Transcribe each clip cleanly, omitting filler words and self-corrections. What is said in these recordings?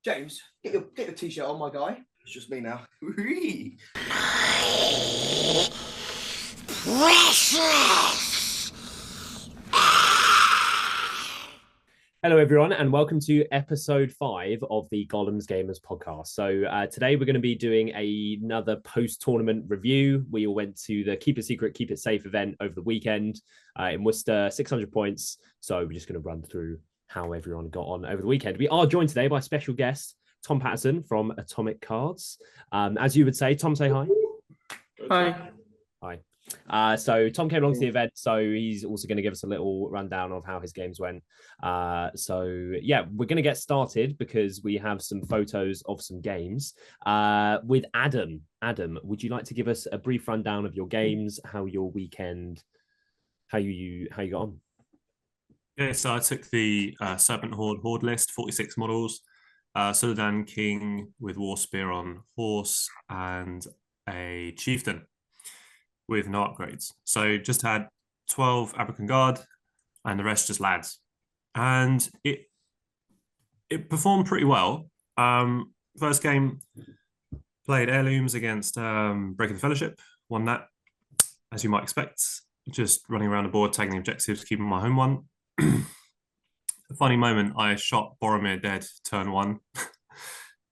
James, get your t-shirt on, my guy. It's just me now. Precious. Hello, everyone, and welcome to episode 5 of the Gollum's Gamers podcast. So today we're going to be doing another post-tournament review. We all went to the Keep It Secret, Keep It Safe event over the weekend in Worcester, 600 points. So we're just going to run through how everyone got on over the weekend. We are joined today by a special guest, Tom Patterson from Atomic Cards. As you would say, Tom, say hi. Hi. Hi. So Tom came along to the event, so he's also going to give us a little rundown of how his games went. So yeah, we're going to get started because we have some photos of some games with Adam. Adam, would you like to give us a brief rundown of your games, how your weekend, how you got on? Yeah, so I took the Serpent Horde list, 46 models, Suladan King with War Spear on horse, and a Chieftain with no upgrades. So just had 12 Abrakan Guard and the rest just lads. And it performed pretty well. First game, played Heirlooms against Breaking the Fellowship, won that, as you might expect. Just running around the board, tagging the objectives, keeping my home one. A funny moment, I shot Boromir dead turn 1.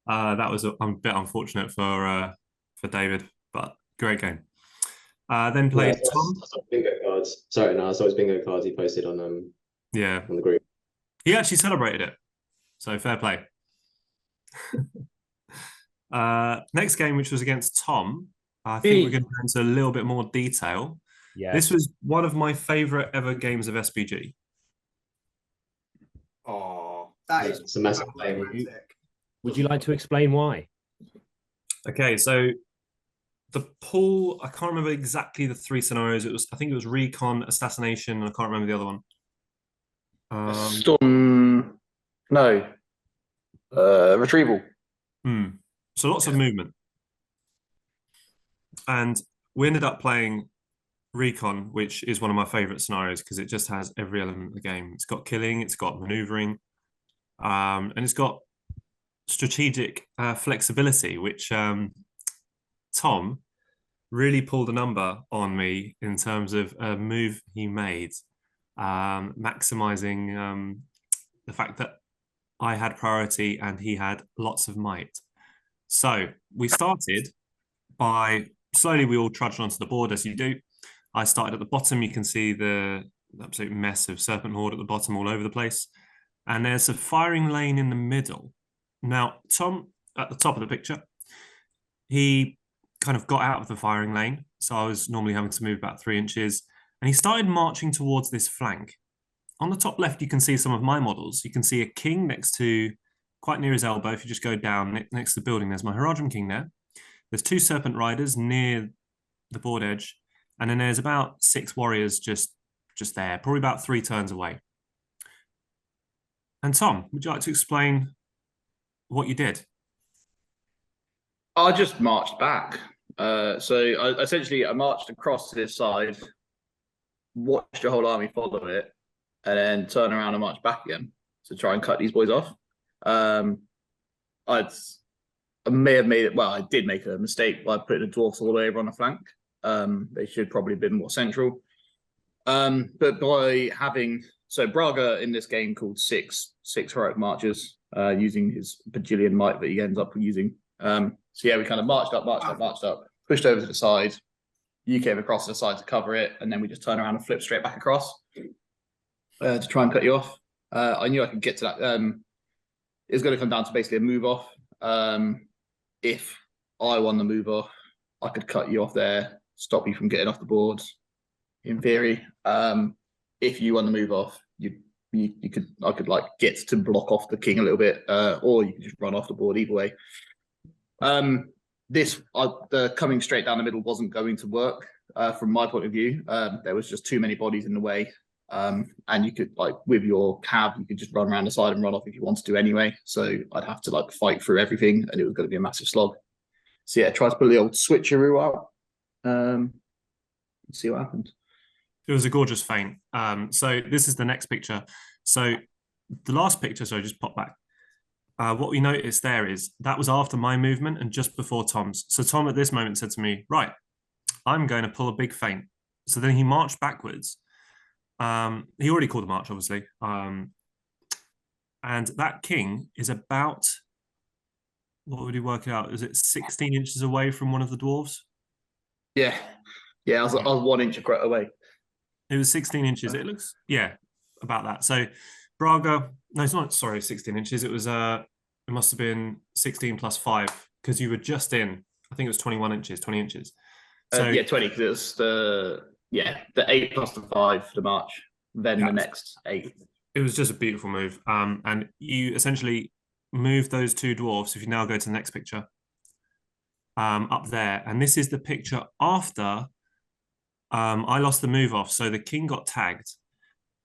That was a bit unfortunate for David, but great game. Then played Tom. I saw bingo cards. Sorry, no, I saw his bingo cards he posted on on the group. He actually celebrated it, so fair play. Next game, which was against Tom, I think we're going to go into a little bit more detail. Yeah, this was one of my favorite ever games of SBG. Oh, that is a massive game. Would you like to explain why? Okay, so the pool, I can't remember exactly the 3 scenarios. I think it was Recon, Assassination, and I can't remember the other one. Storm. No. Retrieval. So lots of movement. And we ended up playing Recon, which is one of my favorite scenarios because it just has every element of the game. It's got killing, it's got maneuvering, and it's got strategic flexibility, which Tom really pulled a number on me in terms of a move he made, maximizing the fact that I had priority and he had lots of might. So we started by slowly, we all trudged onto the board as you do. I started at the bottom. You can see the absolute mess of Serpent Horde at the bottom all over the place. And there's a firing lane in the middle. Now, Tom, at the top of the picture, he kind of got out of the firing lane. So I was normally having to move about 3 inches. And he started marching towards this flank. On the top left, you can see some of my models. You can see a king next to, quite near his elbow. If you just go down next to the building, there's my Haradrim King there. There's 2 Serpent Riders near the board edge. And then there's about 6 warriors just there, probably about 3 turns away. And Tom, would you like to explain what you did? I just marched back. So I marched across to this side, watched your whole army follow it, and then turn around and march back again to try and cut these boys off. I may have made it. Well, I did make a mistake by putting the dwarfs all the way over on the flank. They should probably have been more central. But by having Braga in this game called six heroic marches, using his bajillion might that he ends up using. So yeah, we kind of marched up, pushed over to the side. You came across to the side to cover it, and then we just turned around and flipped straight back across to try and cut you off. I knew I could get to that. It was going to come down to basically a move off. If I won the move off, I could cut you off there, stop you from getting off the board. In theory, if you won the move off, I could like get to block off the king a little bit, or you could just run off the board either way. The coming straight down the middle wasn't going to work from my point of view. There was just too many bodies in the way, and you could with your cab, you could just run around the side and run off if you wanted to anyway. So I'd have to fight through everything, and it was going to be a massive slog. So yeah, try to put the old switcheroo out. See what happens. It was a gorgeous feint. So this is the next picture. So the last picture, so just pop back. what we noticed there is that was after my movement and just before Tom's. So Tom at this moment said to me, right, I'm going to pull a big feint. So then he marched backwards. He already called the march, obviously. And that king is about, what would he work out? Is it 16 inches away from one of the dwarves? Yeah. Yeah, I was 1 inch away. It was 16 inches. It looks, yeah, about that. So Braga, no, it's not, sorry, 16 inches. It was, it must have been 16 plus 5 because you were just in, I think it was 21 inches, 20 inches. So yeah, 20 because it was the 8 plus the 5 for the march, then the next 8. It was just a beautiful move. And you essentially move those 2 dwarfs. If you now go to the next picture, up there, and this is the picture after I lost the move off. So the king got tagged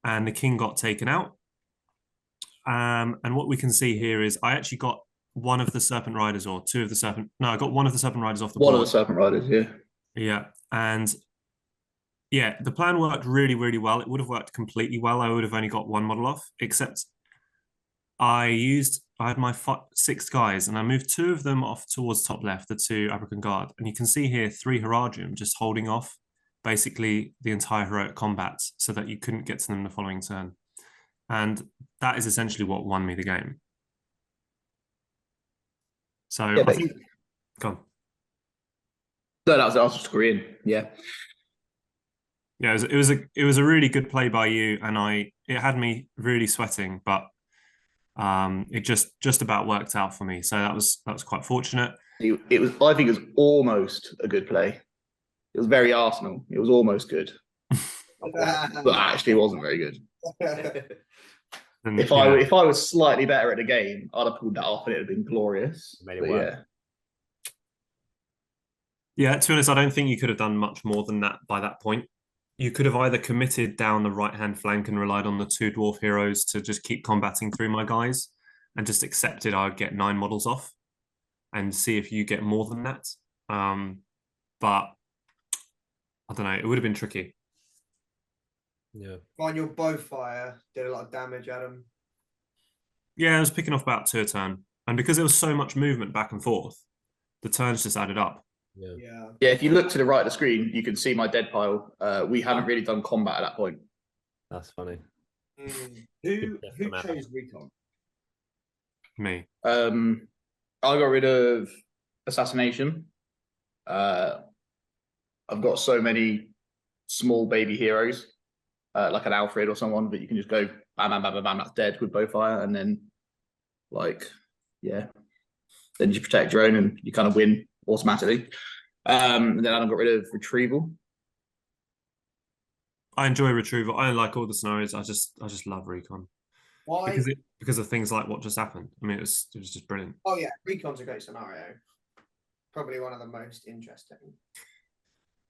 and the king got taken out. And what we can see here is I actually got one of the serpent riders, or 2 of the serpent. No, I got one of the serpent riders off the board. One of the serpent riders, yeah. Yeah. And yeah, the plan worked really, really well. It would have worked completely well. I would have only got 1 model off, except I had my 6 guys and I moved 2 of them off towards top left, the 2 African Guard. And you can see here 3 Heradium just holding off basically the entire heroic combat so that you couldn't get to them the following turn. And that is essentially what won me the game. So yeah, I think, go on. No, that was just Korean. Yeah. Yeah, it was a really good play by you, and it had me really sweating, but it just about worked out for me. So that was quite fortunate. It was. I think it was almost a good play. It was very Arsenal. It was almost good, but actually, it wasn't very good. And, if I was slightly better at the game, I'd have pulled that off, and it would have been glorious. Made it work. Yeah, to be honest, I don't think you could have done much more than that by that point. You could have either committed down the right-hand flank and relied on the 2 dwarf heroes to just keep combating through my guys and just accepted I would get 9 models off and see if you get more than that. But I don't know, it would have been tricky. Yeah. Find your bow fire did a lot of damage at him. Yeah, I was picking off about 2 a turn. And because there was so much movement back and forth, the turns just added up. Yeah. If you look to the right of the screen, you can see my dead pile. We hadn't really done combat at that point. That's funny. Who chose Recon? Me. I got rid of assassination. I've got so many small baby heroes, like an Alfred or someone, but you can just go bam, bam, bam, bam, bam, that's dead with bow fire, and then then you protect your own and you kind of win automatically. And then I got rid of retrieval. I enjoy retrieval. I like all the scenarios. I just love Recon. Why? Because of things like what just happened. I mean, it was just brilliant. Oh yeah, Recon's a great scenario. Probably one of the most interesting.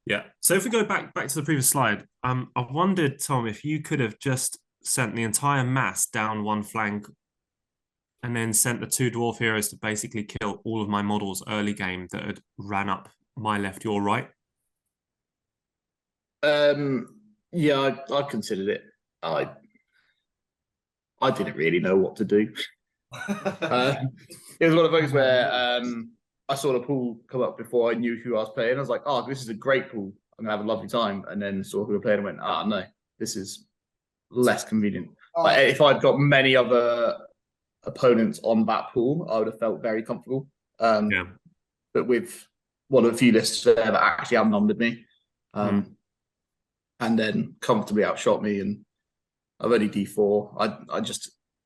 Yeah. So if we go back to the previous slide, I wondered, Tom, if you could have just sent the entire mass down one flank and then sent the 2 dwarf heroes to basically kill all of my models early game that had ran up my left, your right. Yeah, I considered it. I didn't really know what to do. It was one of those where I saw the pool come up before I knew who I was playing. I was like, oh, this is a great pool. I'm gonna have a lovely time. And then saw who we were playing and went, no, this is less convenient. Like, if I'd got many other opponents on that pool, I would have felt very comfortable. But with one of the few lists there that actually outnumbered me, and then comfortably outshot me, and I've only D4.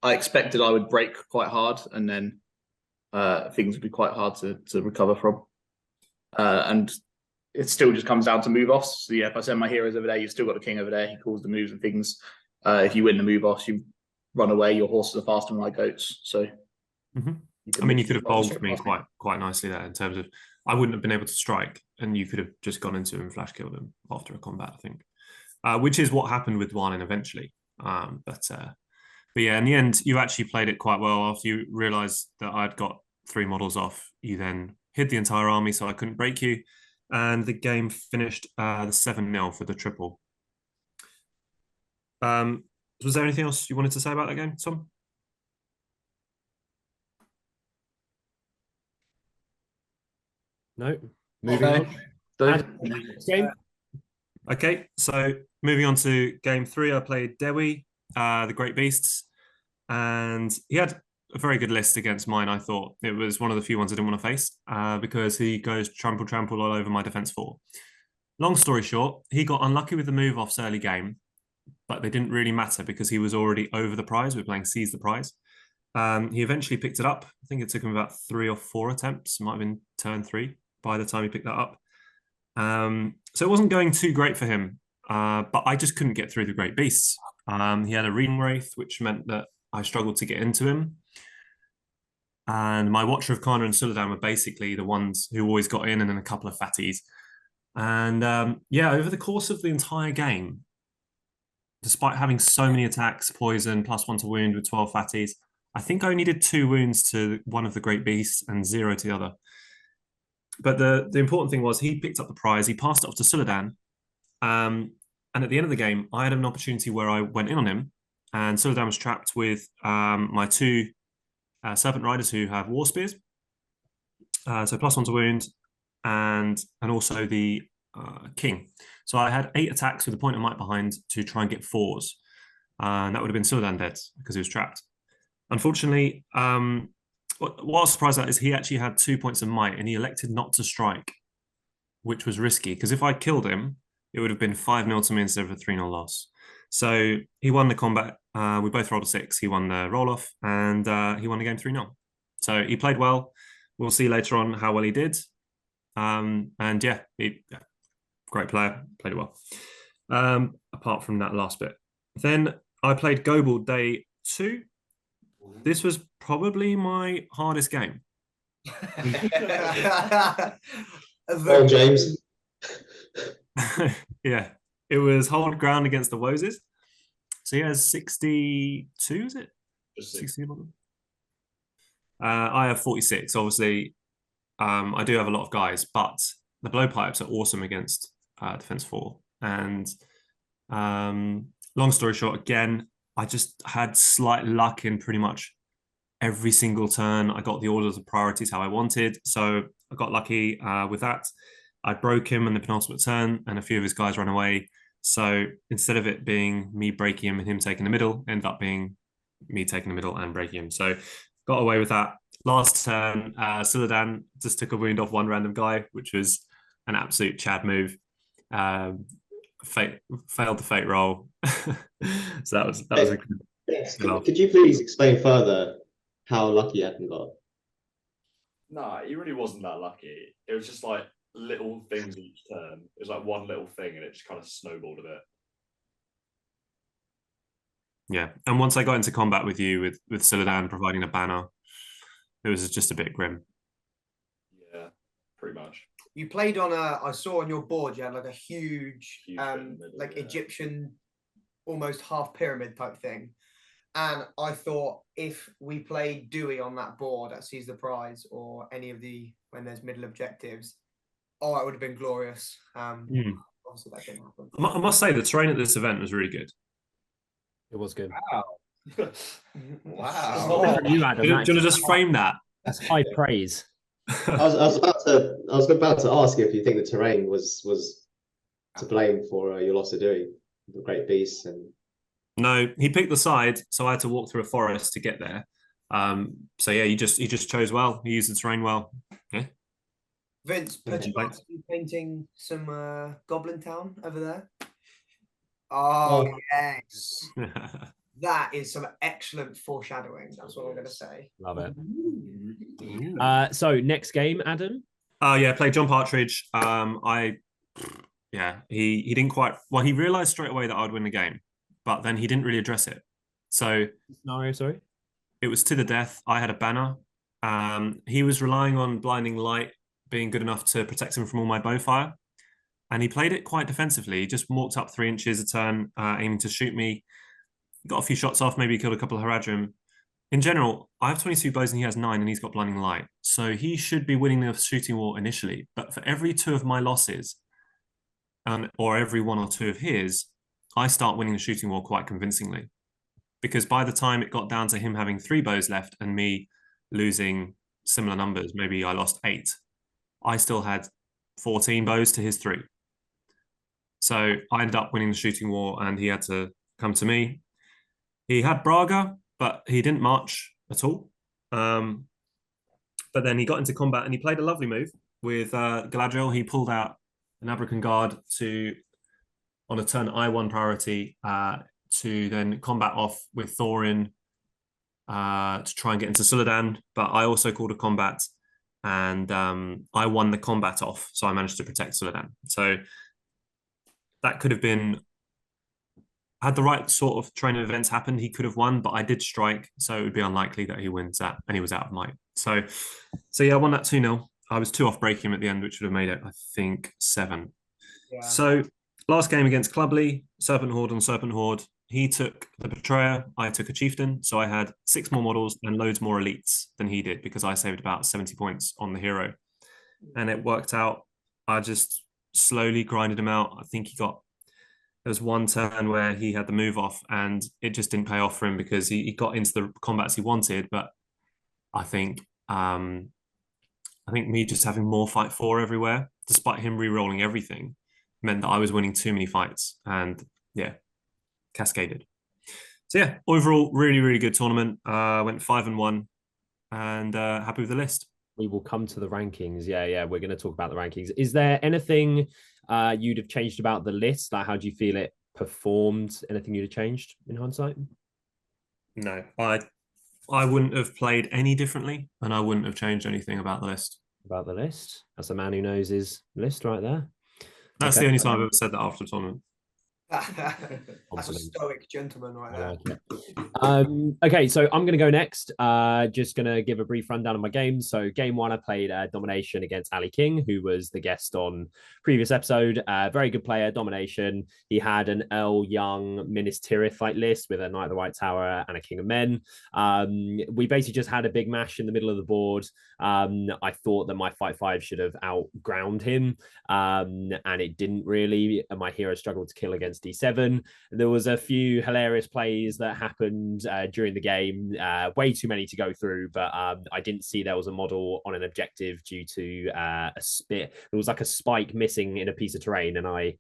I expected I would break quite hard, and then things would be quite hard to recover from. And it still just comes down to move offs. So yeah, if I send my heroes over there, you've still got the king over there. He calls the moves and things. If you win the move offs, you run away. Your horses are faster than my goats. So you could have bowled me quite nicely there in terms of I wouldn't have been able to strike, and you could have just gone into him and flash killed him after a combat, I think, which is what happened with Dwanin eventually. But yeah, in the end, you actually played it quite well. After you realised that I'd got 3 models off, you then hid the entire army, so I couldn't break you, and the game finished the 7-0 for the triple. Was there anything else you wanted to say about that game, Tom? No. Moving on. Don't- Next game. Okay, so moving on to game 3, I played Dewey, the Great Beasts, and he had a very good list against mine. I thought it was one of the few ones I didn't want to face because he goes trample all over my defense 4. Long story short, he got unlucky with the move offs early game, but they didn't really matter because he was already over the prize. We were playing Seize the Prize. He eventually picked it up. I think it took him about 3 or 4 attempts. It might have been turn 3 by the time he picked that up. So it wasn't going too great for him, but I just couldn't get through the Great Beasts. He had a Reading Wraith, which meant that I struggled to get into him. And my Watcher of Kana and Suladan were basically the ones who always got in, and then a couple of fatties. And over the course of the entire game, despite having so many attacks, poison, +1 to wound with 12 fatties, I think I only did 2 wounds to one of the Great Beasts and 0 to the other. But the important thing was he picked up the prize, he passed it off to Suladan. And at the end of the game, I had an opportunity where I went in on him, and Suladan was trapped with my 2 Serpent Riders who have War Spears. So +1 to wound, and also the King. So I had 8 attacks with a point of might behind to try and get 4s. And that would have been Suladan dead because he was trapped. Unfortunately, what I was surprised at is he actually had 2 points of might and he elected not to strike, which was risky because if I killed him, it would have been 5-0 to me instead of a 3-0 loss. So he won the combat. We both rolled a 6. He won the roll-off and he won the game 3-0. So he played well. We'll see later on how well he did. Great player, played it well. Apart from that last bit. Then I played Goble day 2. This was probably my hardest game. Well, James. Yeah, it was hold ground against the Woses. So he has 62, is it? 60. I have 46. Obviously, I do have a lot of guys, but the blowpipes are awesome against defense 4. And long story short, again, I just had slight luck in pretty much every single turn. I got the orders of priorities how I wanted. So I got lucky with that. I broke him in the penultimate turn and a few of his guys ran away. So instead of it being me breaking him and him taking the middle, ended up being me taking the middle and breaking him. So got away with that. Last turn, Suladan just took a wound off one random guy, which was an absolute Chad move. Failed the fate roll. So that was a good. Yes. Could you please explain further how lucky Adam got? No, he really wasn't that lucky. It was just like little things each turn. It was like one little thing and it just kind of snowballed a bit. Yeah. And once I got into combat with you with Suladan providing a banner, it was just a bit grim. Yeah, pretty much. You played on I saw on your board you had like a huge like yeah. Egyptian almost half pyramid type thing. And I thought if we played Dewey on that board at Seize the Prize or any of the when there's middle objectives, it would have been glorious. Obviously that didn't happen. I must say the terrain at this event was really good. It was good. Wow. Wow. You, Adam, Do you want to just frame that? That's high praise. I was about to ask if you think the terrain was to blame for your loss to Dewey, the Great Beasts, and no, he picked the side, so I had to walk through a forest to get there. So yeah, he just chose well. He used the terrain well. Yeah. Vince, perchance you painting some Goblin Town over there? Oh yes. That is some excellent foreshadowing. That's what I'm going to say. Love it. So next game, Adam. Played John Partridge. He didn't quite. Well, he realized straight away that I'd win the game, but then he didn't really address it. So Scenario, sorry. It was to the death. I had a banner. He was relying on blinding light being good enough to protect him from all my bow fire, and he played it quite defensively. He just walked up 3 inches a turn, aiming to shoot me. Got a few shots off, maybe killed a couple of Haradrim. In general, I have 22 bows and he has 9 and he's got blinding light. So he should be winning the shooting war initially. But for every 2 of my losses, or every 1 or 2 of his, I start winning the shooting war quite convincingly. Because by the time it got down to him having 3 bows left and me losing similar numbers, maybe I lost 8. I still had 14 bows to his 3. So I ended up winning the shooting war, and he had to come to me. He had Braga, but he didn't march at all. But then he got into combat and he played a lovely move with Galadriel. He pulled out an Abrakan Guard on a turn I won priority, to then combat off with Thorin to try and get into Suladan. But I also called a combat, and I won the combat off, so I managed to protect Suladan. So that could have been, had the right sort of train of events happened, he could have won, but I did strike, so it would be unlikely that he wins that, and he was out of might. So yeah, I won that 2-0. I was 2 off breaking him at the end, which would have made it, I think, 7. Yeah. So last game against Clubley, Serpent Horde on Serpent Horde. He took the Betrayer, I took a Chieftain, so I had 6 more models and loads more elites than he did, because I saved about 70 points on the hero. And it worked out. I just slowly grinded him out. I think there was one turn where he had the move off and it just didn't pay off for him because he got into the combats he wanted. But I think me just having more fight 4 everywhere, despite him re-rolling everything, meant that I was winning too many fights, and yeah, cascaded. So yeah, overall, really, really good tournament. Went 5-1 and happy with the list. We will come to the rankings. Yeah, we're going to talk about the rankings. Is there anything you'd have changed about the list? Like, how do you feel it performed? Anything you'd have changed in hindsight? No, I wouldn't have played any differently, and I wouldn't have changed anything about the list. About the list? That's a man who knows his list right there. That's the only time I've ever said that after a tournament. That's a stoic gentleman right there. Okay, so I'm going to go next. Just going to give a brief rundown of my games. So game 1, I played Domination against Ali King, who was the guest on previous episode. Very good player, Domination. He had an Earl Young Minas Tirith like list with a Knight of the White Tower and a King of Men. We basically just had a big mash in the middle of the board. I thought that my fight 5 should have outground him, and it didn't really. My hero struggled to kill against D7. There was a few hilarious plays that happened during the game, way too many to go through, but I didn't see there was a model on an objective due to a spit. There was like a spike missing in a piece of terrain, and I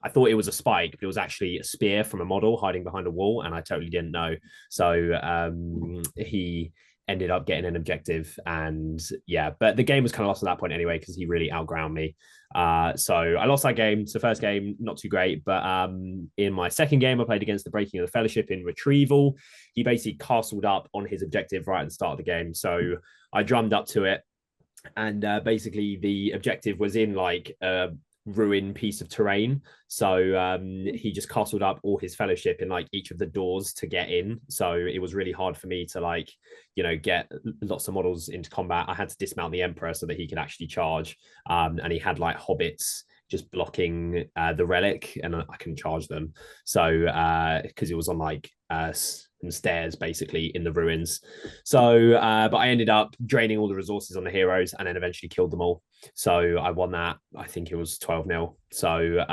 thought it was a spike, but it was actually a spear from a model hiding behind a wall, and I totally didn't know. So he ended up getting an objective, and yeah, but the game was kind of lost at that point anyway because he really outground me. So I lost that game. It's the first game, not too great, but in my second game, I played against the Breaking of the Fellowship in Retrieval. He basically castled up on his objective right at the start of the game, so I drummed up to it, and basically the objective was in like a ruined piece of terrain, so he just castled up all his fellowship in like each of the doors to get in, so it was really hard for me to like, you know, get lots of models into combat. I had to dismount the Emperor so that he could actually charge, and he had like hobbits just blocking the relic, and I couldn't charge them, so because it was on like some stairs basically in the ruins. So but I ended up draining all the resources on the heroes and then eventually killed them all, so I won that. I think it was 12-0, so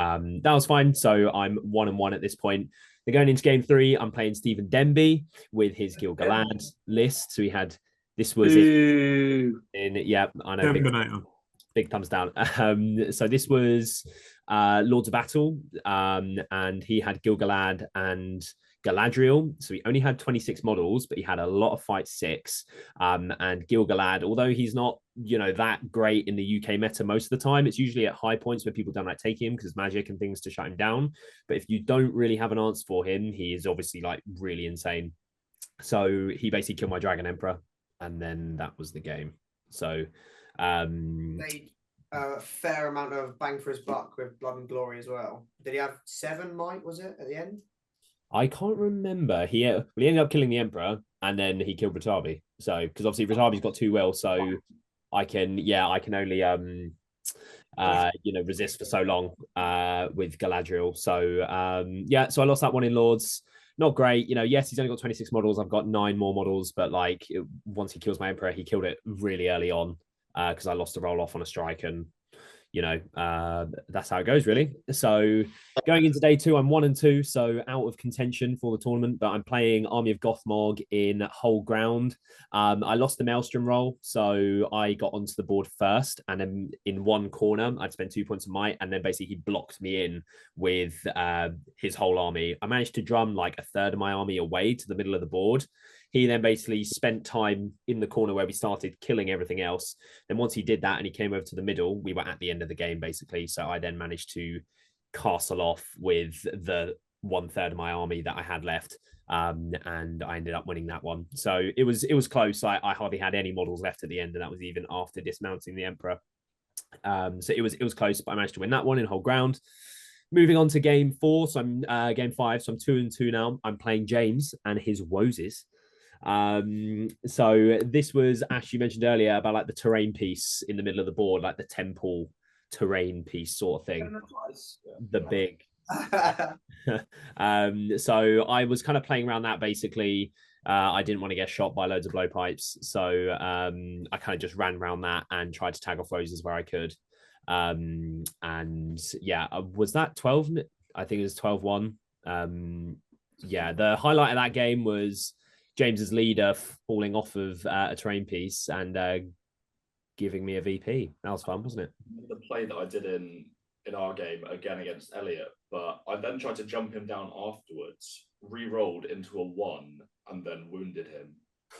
that was fine. So I'm 1-1 at this point. They're going into game 3. I'm playing Stephen Denby with his Gil-galad list. So he had, this was in yeah, I know, big thumbs down. So this was Lords of Battle, and he had Gil-galad and Galadriel. So he only had 26 models, but he had a lot of fight 6. And Gil-galad, although he's not, you know, that great in the UK meta most of the time, it's usually at high points where people don't like taking him because magic and things to shut him down. But if you don't really have an answer for him, he is obviously like really insane. So he basically killed my Dragon Emperor, and then that was the game. So They a fair amount of bang for his buck with Blood and Glory as well. Did he have 7 might, was it, at the end? I can't remember. He ended up killing the Emperor, and then he killed Ratabi. So because obviously Ratabi's got 2 will, so I can only resist for so long with Galadriel. So yeah, so I lost that one in Lords. Not great, you know. Yes, he's only got 26 models. I've got 9 more models, but like once he kills my Emperor, he killed it really early on because I lost a roll off on a strike, and that's how it goes, really. So going into day 2, I'm 1-2, so out of contention for the tournament, but I'm playing Army of Gothmog in whole ground. I lost the Maelstrom roll, so I got onto the board first, and then in one corner, I'd spend 2 points of might, and then basically he blocked me in with his whole army. I managed to drum like a third of my army away to the middle of the board. He then basically spent time in the corner where we started killing everything else. Then once he did that and he came over to the middle, we were at the end of the game, basically. So I then managed to castle off with the 1/3 of my army that I had left. And I ended up winning that one. So it was close. I hardly had any models left at the end, and that was even after dismounting the Emperor. So it was close, but I managed to win that one in whole ground. Moving on to game 4, so I'm game 5, so I'm 2-2 now. I'm playing James and his Woses. So this was Ash, you mentioned earlier about like the terrain piece in the middle of the board, like the temple terrain piece sort of thing. The big. So I was kind of playing around that basically. I didn't want to get shot by loads of blowpipes, so I kind of just ran around that and tried to tag off Roses where I could. And yeah, was that 12? I think it was 12-1. Yeah, the highlight of that game was James's leader falling off of a terrain piece and giving me a VP. That was fun, wasn't it? The play that I did in our game again against Elliot, but I then tried to jump him down afterwards, re-rolled into a 1, and then wounded him.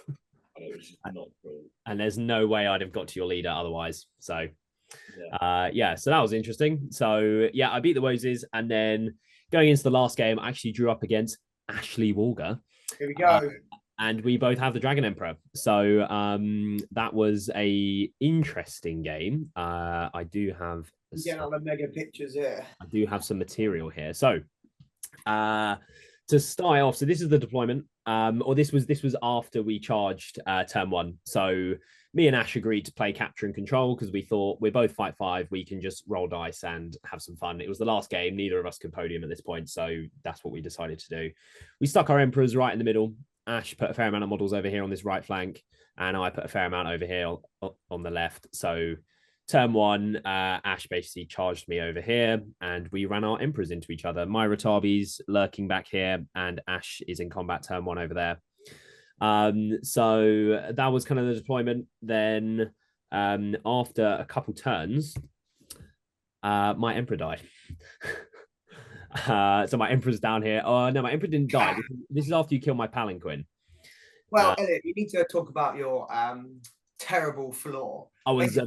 And it was just not cool. And there's no way I'd have got to your leader otherwise. So yeah, so that was interesting. So yeah, I beat the Woses, and then going into the last game, I actually drew up against Ashley Walger. Here we go. And we both have the Dragon Emperor. So that was a interesting game. I do have all the mega pictures here. I do have some material here. So to start off, so this is the deployment. Or this was after we charged turn 1. So me and Ash agreed to play capture and control because we thought we're both fight 5. We can just roll dice and have some fun. It was the last game. Neither of us could podium at this point. So that's what we decided to do. We stuck our Emperors right in the middle. Ash put a fair amount of models over here on this right flank, and I put a fair amount over here on the left. So turn 1, Ash basically charged me over here, and we ran our Emperors into each other. My Ratabi's lurking back here, and Ash is in combat turn 1 over there. So that was kind of the deployment. Then after a couple turns, my Emperor died. So my Emperor's down here. Oh no, my Emperor didn't die. This is after you kill my Palanquin. Well, Elliot, you need to talk about your terrible flaw. I was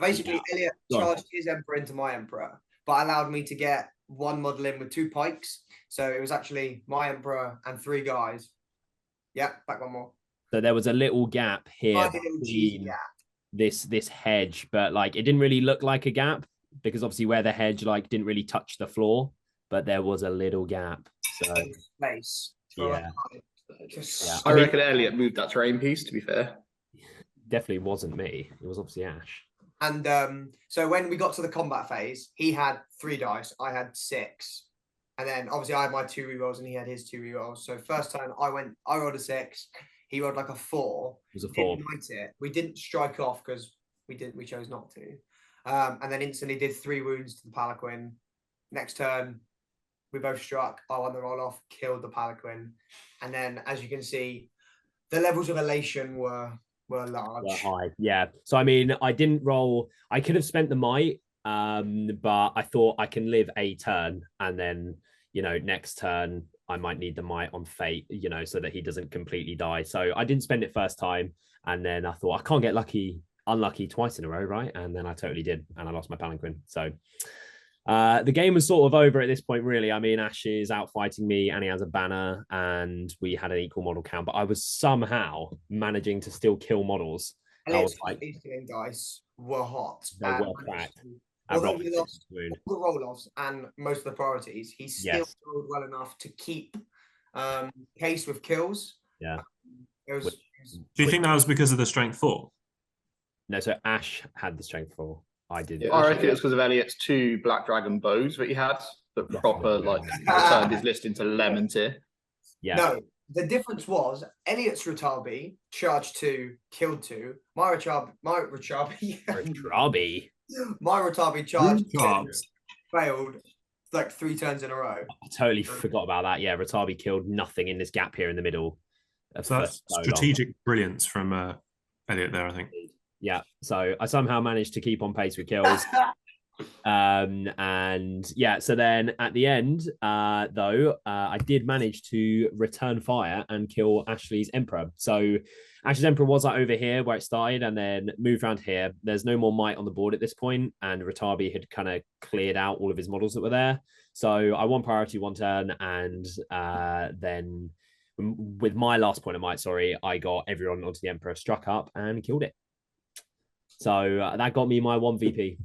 basically Elliot charged his Emperor into my Emperor, but allowed me to get 1 model in with 2 pikes. So it was actually my Emperor and 3 guys. Yeah, back 1 more. So there was a little gap here between this hedge, but like it didn't really look like a gap, because obviously where the hedge like didn't really touch the floor, but there was a little gap. So space. Yeah. I reckon Elliot moved that terrain piece, to be fair. Definitely wasn't me. It was obviously Ash. And so when we got to the combat phase, he had 3 dice, I had 6. And then obviously I had my 2 rerolls and he had his 2 rerolls. So first time I rolled a 6, he rolled like a 4. It was a 4. We didn't strike off because we chose not to. And then instantly did 3 wounds to the Palanquin. Next turn, we both struck. I won the roll off, killed the Palanquin. And then, as you can see, the levels of elation were large. Were high, yeah. So I mean, I didn't roll. I could have spent the might, but I thought I can live a turn, and then next turn I might need the might on fate, so that he doesn't completely die. So I didn't spend it first time, and then I thought I can't get unlucky twice in a row, right? And then I totally did, and I lost my Palanquin. So the game was sort of over at this point, really. I mean, Ash is out fighting me, and he has a banner, and we had an equal model count, but I was somehow managing to still kill models. I was like, dice were hot. They were cracked. Although we lost all the roll-offs and most of the priorities, he still rolled well enough to keep pace with kills. Yeah. Do you think that was because of the strength 4? No, so Ash had the strength 4. I did. Yeah, I reckon it was because of Elliot's 2 Black Dragon bows that he had that proper turned his list into lemon tier. Yeah. No, the difference was Elliot's Ratabi charged 2, killed 2. My Ratabi My Ratabi charge Sharks. failed like 3 turns in a row. I totally forgot about that. Yeah, Ratabi killed nothing in this gap here in the middle. So that's strategic brilliance from Elliot there, I think. Yeah, so I somehow managed to keep on pace with kills. And yeah, so then at the end, I did manage to return fire and kill Ashley's Emperor. So Ashley's Emperor was like over here where it started and then moved around here. There's no more might on the board at this point, and Ratabi had kind of cleared out all of his models that were there. So I won priority 1 turn, and then with my last point of might, I got everyone onto the Emperor, struck up and killed it. So that got me my 1 VP,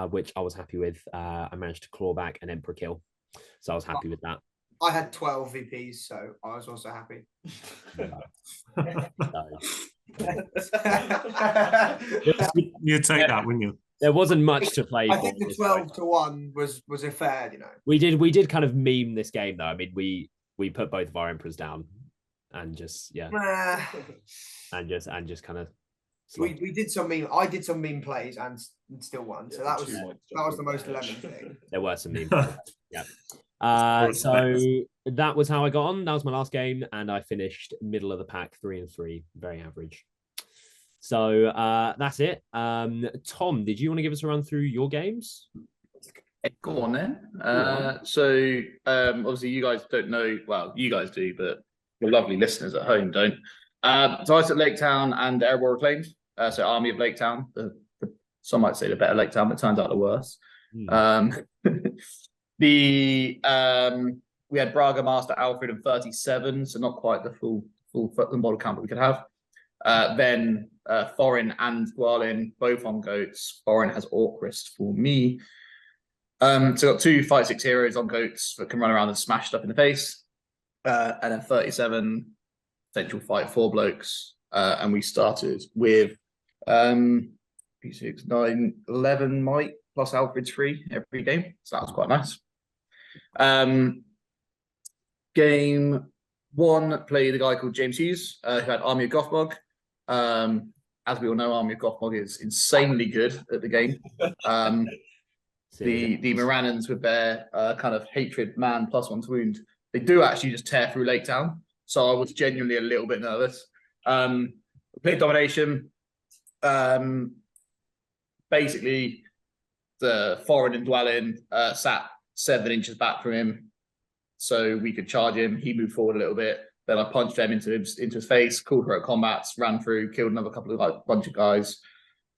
which I was happy with. I managed to claw back an Emperor kill. So I was happy with that. I had 12 VPs, so I was also happy. You'd take that, wouldn't you? There wasn't much to play. I think the 12-1 was a fair, you know. We did kind of meme this game though. I mean, we put both of our Emperors down and just and just kind of we did some meme. I did some meme plays and still won. So that was the most lemon thing. There were some meme plays. Yeah. So that was how I got on. That was my last game, and I finished middle of the pack, 3-3, very average. So that's it. Tom, did you want to give us a run through your games? Go on then. So obviously you guys don't know, well, you guys do, but your lovely listeners at home don't. So I was at Lake Town and Erebor Acclaimed. So Army of Lake Town. Some might say the better Lake Town, but it turns out the worse. We had Braga, Master, Alfred, and 37, so not quite the full model count that we could have. Then Foreign and Gollum, both on goats. Foreign has Orcrist for me. So got 2 Fight 6 heroes on goats that can run around and smash stuff in the face. And then 37 potential Fight 4 blokes. And we started with 6, 9, 11 might plus Alfred's 3 every game. So that was quite nice. Game 1 played a guy called James Hughes, who had Army of Gothmog. As we all know, Army of Gothmog is insanely good at the game. The Morannons with their kind of hatred man +1 to wound, they do actually just tear through Lake Town. So I was genuinely a little bit nervous. Played domination. Basically, the Foreign and Dwelling sat 7 inches back from him, so we could charge him. He moved forward a little bit. Then I punched them into his face, called her at combats, ran through, killed another couple of bunch of guys,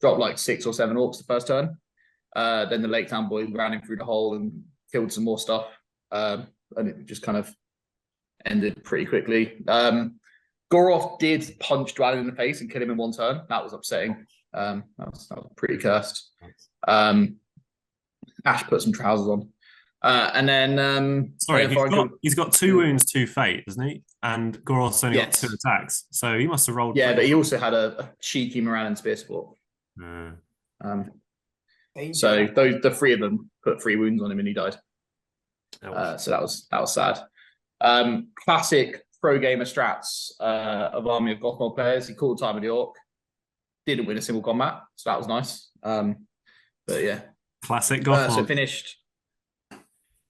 dropped like 6 or 7 orcs the first turn. Then the Lake Town boys ran him through the hole and killed some more stuff. And it just kind of ended pretty quickly. Goroth did punch Dwalin in the face and kill him in 1 turn. That was upsetting. That was pretty cursed. Ash put some trousers on. And then he's got 2 wounds, 2 fate, doesn't he? And Goroth's only got 2 attacks. So he must have rolled. Yeah, but he also had a cheeky Morannon spear support. So the 3 of them put 3 wounds on him and he died. So that was sad. Classic pro gamer strats of Army of Gothmog players. He called time of the Orc. Didn't win a single combat, so that was nice. But yeah. Classic Gothmog. So finished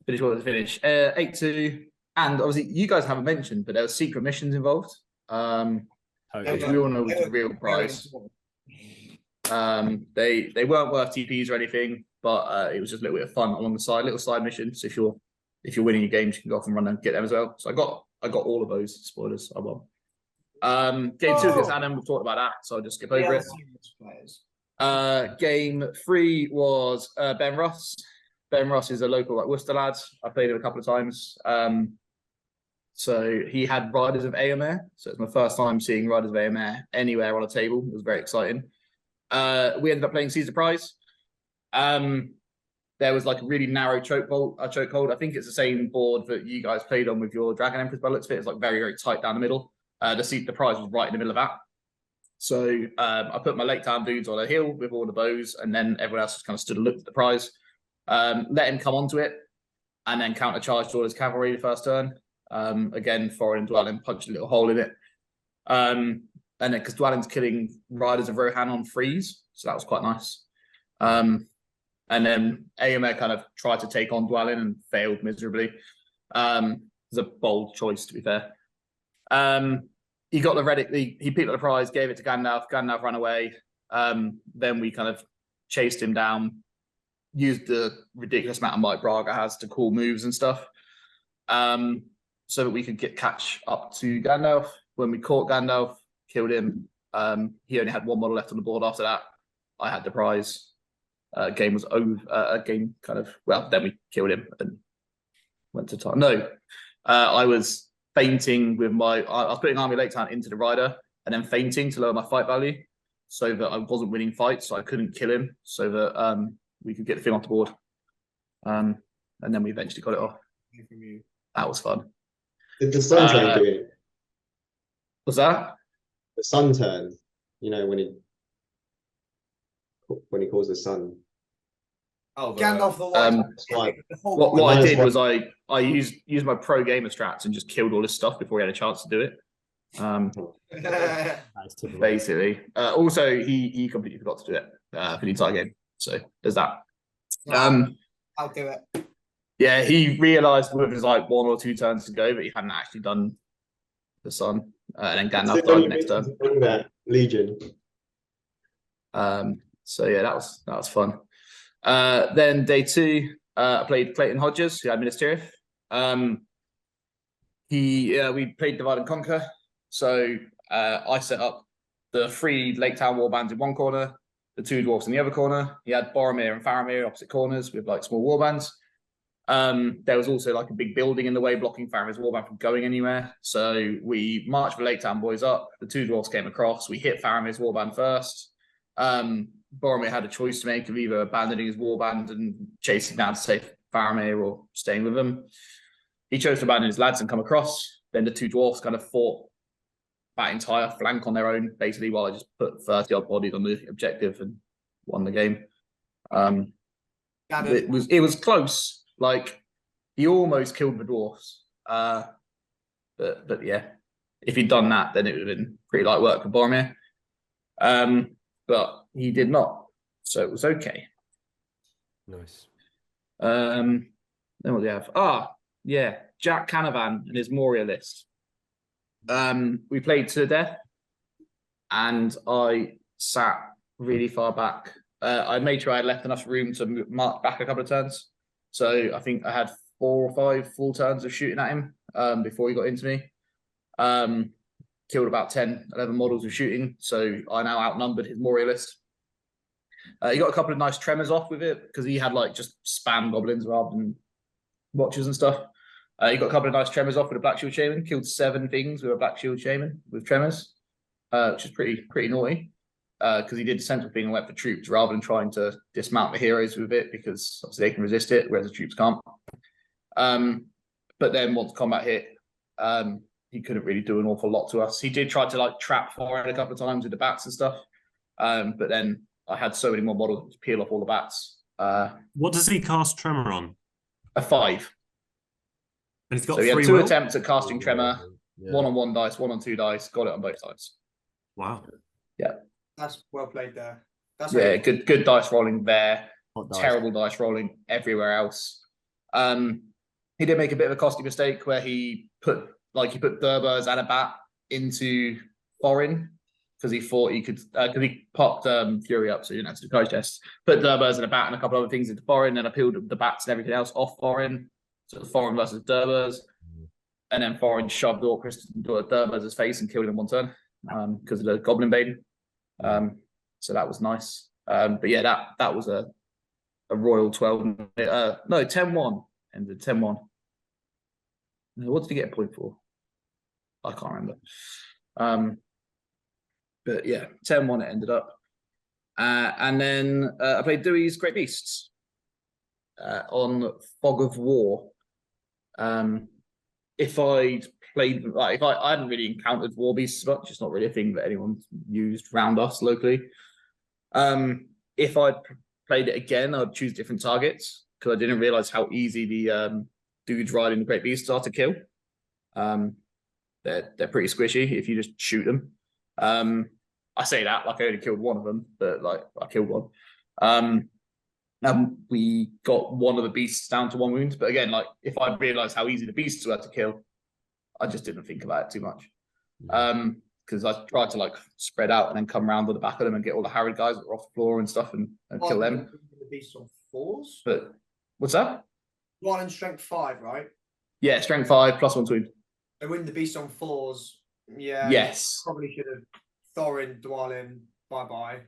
what was it finish? 8-2. And obviously you guys haven't mentioned, but there were secret missions involved. Which we all know was the real prize. They weren't worth TPs or anything, but it was just a little bit of fun along the side, little side missions. So if you're winning your games, you can go off and run and get them as well. So I got all of those. Spoilers, I won. Game 2 against Adam, we've talked about that, so I'll just skip over it. Game 3 was Ben Ross. Ben Ross is a local Worcester lad. I played him a couple of times. So he had Riders of Aomere. So it's my first time seeing Riders of Aomere anywhere on a table. It was very exciting. We ended up playing Caesar Prize. There was like a really narrow chokehold. I think it's the same board that you guys played on with your Dragon Emperor's Bullets. It's like very, very tight down the middle. The prize was right in the middle of that. So I put my Lake Town dudes on a hill with all the bows, and then everyone else just kind of stood and looked at the prize. Let him come onto it, and then counter-charged all his cavalry the first turn. Again, Foreign and Dwelling punched a little hole in it. And then because Dwelling's killing Riders of Rohan on freeze, so that was quite nice. And then AMA kind of tried to take on Dwellin and failed miserably. It was a bold choice, to be fair. He got the relic, he picked up the prize, gave it to Gandalf. Gandalf ran away. Then we kind of chased him down, used the ridiculous amount of might Braga has to call moves and stuff, so that we could catch up to Gandalf. When we caught Gandalf, killed him. He only had one model left on the board after that. I had the prize. Game was over. Game kind of, well, then we killed him and went to time. No, I was fainting with I was putting Army Lake Town into the rider and then fainting to lower my fight value so that I wasn't winning fights, so I couldn't kill him, so that we could get the thing off the board. And then we eventually got it off. That was fun. Did the sun turn do it? What's that? The sun turn, you know, when he calls the sun. Oh, Gandalf the White. Like, What I did was I used my pro gamer strats and just killed all this stuff before he had a chance to do it. That's typical. Basically. Also, he completely forgot to do it for the entire game. So there's that. I'll do it. Yeah, he realised with his like 1 or 2 turns to go that he hadn't actually done the sun, and then Gandalf died the next turn. Bring that Legion. So yeah, that was fun. Then day 2, I played Clayton Hodges, who had Ministerial. We played Divide and Conquer. So I set up the 3 Lake Town warbands in one corner, the 2 dwarfs in the other corner. He had Boromir and Faramir opposite corners with like small warbands. There was also like a big building in the way blocking Faramir's warband from going anywhere. So we marched the Lake Town boys up. The 2 dwarfs came across. We hit Faramir's warband first. Boromir had a choice to make of either abandoning his warband and chasing down to save Faramir or staying with him. He chose to abandon his lads and come across. Then the 2 dwarfs kind of fought that entire flank on their own, basically, while I just put 30 odd bodies on the objective and won the game. It was close. Like, he almost killed the dwarfs. But yeah, if he'd done that, then it would have been pretty light work for Boromir. But he did not, so it was okay. Nice. Then what do we have? Yeah, Jack Canavan and his Moria list. We played to death, and I sat really far back. I made sure I had left enough room to mark back a couple of turns. So I think I had 4 or 5 full turns of shooting at him before he got into me. Killed about 10, 11 models of shooting. So I now outnumbered his Moria list. He got a couple of nice tremors off with it because he had like just spam goblins rather than watchers and stuff. He got a couple of nice tremors off with a Black Shield Shaman. Killed 7 things with a Black Shield Shaman with tremors, which is pretty naughty. Because he did the central thing and went for troops rather than trying to dismount the heroes with it, because obviously they can resist it, whereas the troops can't. But then once combat hit, he couldn't really do an awful lot to us. He did try to like trap forward a couple of times with the bats and stuff. But then I had so many more models to peel off all the bats. What does he cast Tremor on? A 5. And he's got So he had 3 2 will? attempts at casting Tremor, Yeah. 1 on 1 dice, 1 on 2 dice, got it on both sides. Wow. That's well played there. That's Yeah, good dice rolling there. Hot dice. Terrible dice rolling everywhere else. He did make a bit of a costly mistake where he put Durbers and a bat into foreign because he thought he could, because he popped Fury up, so he didn't have to do courage tests. Put Durbers and a bat and a couple other things into foreign, and appealed the bats and everything else off foreign. So it was foreign versus Durbers. And then foreign shoved Orchrist into Durbers' face and killed him in 1 turn because of the Goblin Bane. So that was nice. But yeah, that was a royal 12. No, 10-1. Ended 10-1. What did he get a point for? I can't remember. But yeah, 10-1 it ended up. And then I played Dewey's Great Beasts on Fog of War. If I'd played, like, if I hadn't really encountered war beasts much, it's not really a thing that anyone's used around us locally. If I'd played it again, I'd choose different targets because I didn't realize how easy the dudes riding the Great Beasts are to kill. They're pretty squishy if you just shoot them. I say that like I only killed one of them, but like I killed one. We got one of the beasts down to 1 wound. But again, like if I realised how easy the beasts were to kill, I just didn't think about it too much. Because I tried to like spread out and then come around on the back of them and get all the Harried guys that were off the floor and stuff and kill them. The beast on 4s. But what's that? One in strength 5, right? Yeah, strength 5 plus 1 wound. And win the beast on 4s. Yeah. Yes. Probably should have Thorin, Dwalin, bye.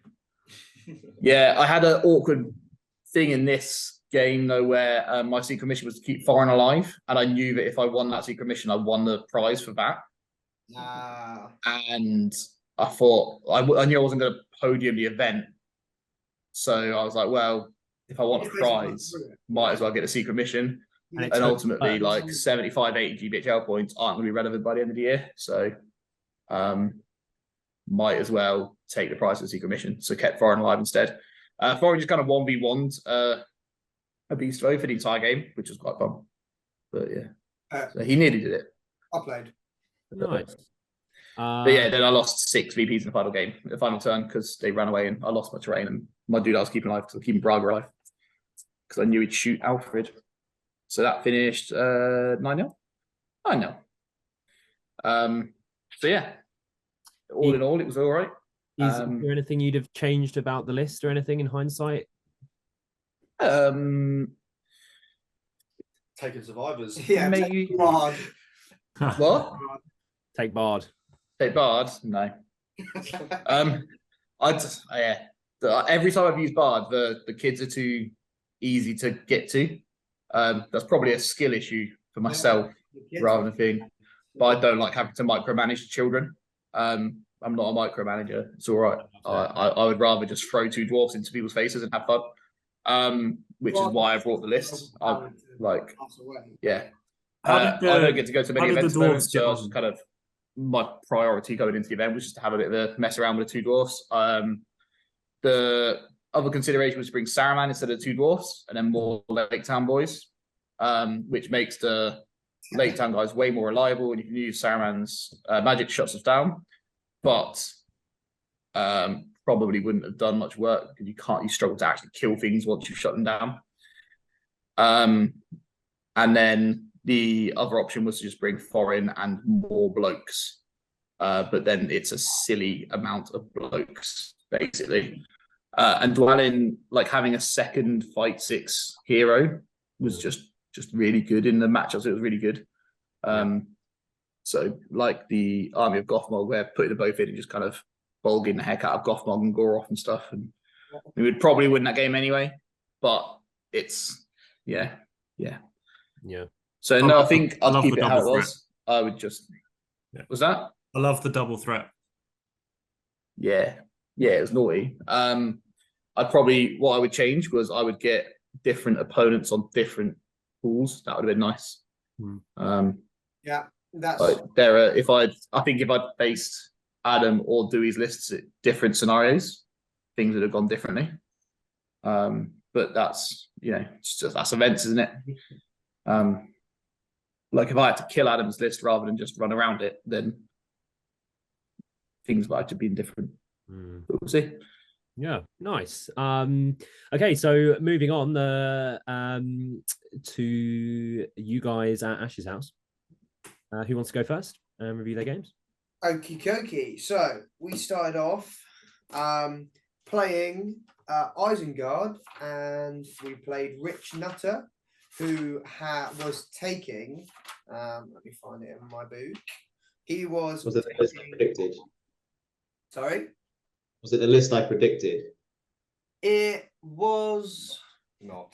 Yeah, I had an awkward thing in this game though, where my secret mission was to keep Thorin alive, and I knew that if I won that secret mission, I won the prize for that. And I thought I knew I wasn't going to podium the event, so I was like, well, if I want a prize, might as well get a secret mission. And ultimately, like 75, 80 GBHL points aren't going to be relevant by the end of the year, so might as well take the prize for the secret mission. So kept Thorin alive instead. Thorin just kind of 1v1'd a beast for the entire game, which was quite fun. But yeah, so he nearly did it. I played. Nice. But yeah, then I lost 6 VPs in the final game, the final turn, because they ran away and I lost my terrain and my dude I was keeping alive, because I was keeping Braga alive, because I knew he'd shoot Alfred. So that finished 9-0. 9-0. So yeah, all in all, it was all right. Is there anything you'd have changed about the list or anything in hindsight? Taking survivors. Yeah, maybe. Bard. What? Take Bard. Take Bard? No. Every time I've used Bard, the kids are too easy to get to. That's probably a skill issue for myself rather than a thing. But I don't like having to micromanage children. I'm not a micromanager. It's all right. I would rather just throw 2 dwarfs into people's faces and have fun. Which is why I brought the list. I don't get to go to many events at the moment, so I was kind of my priority going into the event was just to have a bit of a mess around with the 2 dwarfs. The other consideration was to bring Saruman instead of 2 dwarfs and then more Lake Town boys, which makes the Lake Town guys way more reliable, and you can use Saruman's magic to shut us down, but probably wouldn't have done much work because you struggle to actually kill things once you shut them down. And then the other option was to just bring Thorin and more blokes, but then it's a silly amount of blokes basically. And Dwalin, like having a second fight 6 hero was just really good in the matchups. It was really good. So like the army of Gothmog, where putting them both in and just kind of bulging the heck out of Gothmog and Goroth and stuff, and we would probably win that game anyway. But it's yeah. So no, I think I'd keep it how it was. I would just was that? I love the double threat. Yeah, it was naughty. I'd probably what I would change was I would get different opponents on different pools. That would have been nice. Yeah, that's I think if I'd faced Adam or Dewey's lists at different scenarios, things would have gone differently. But that's that's events, isn't it? Like if I had to kill Adam's list rather than just run around it, then things might have been different. But we'll see. Yeah, nice. Okay, so moving on to you guys at Ash's house. Who wants to go first and review their games? Okie dokie. So we started off playing Isengard, and we played Rich Nutter, who was taking. Let me find it in my book. He was. Was it the list I predicted? Sorry. Was it the list I predicted? It was not.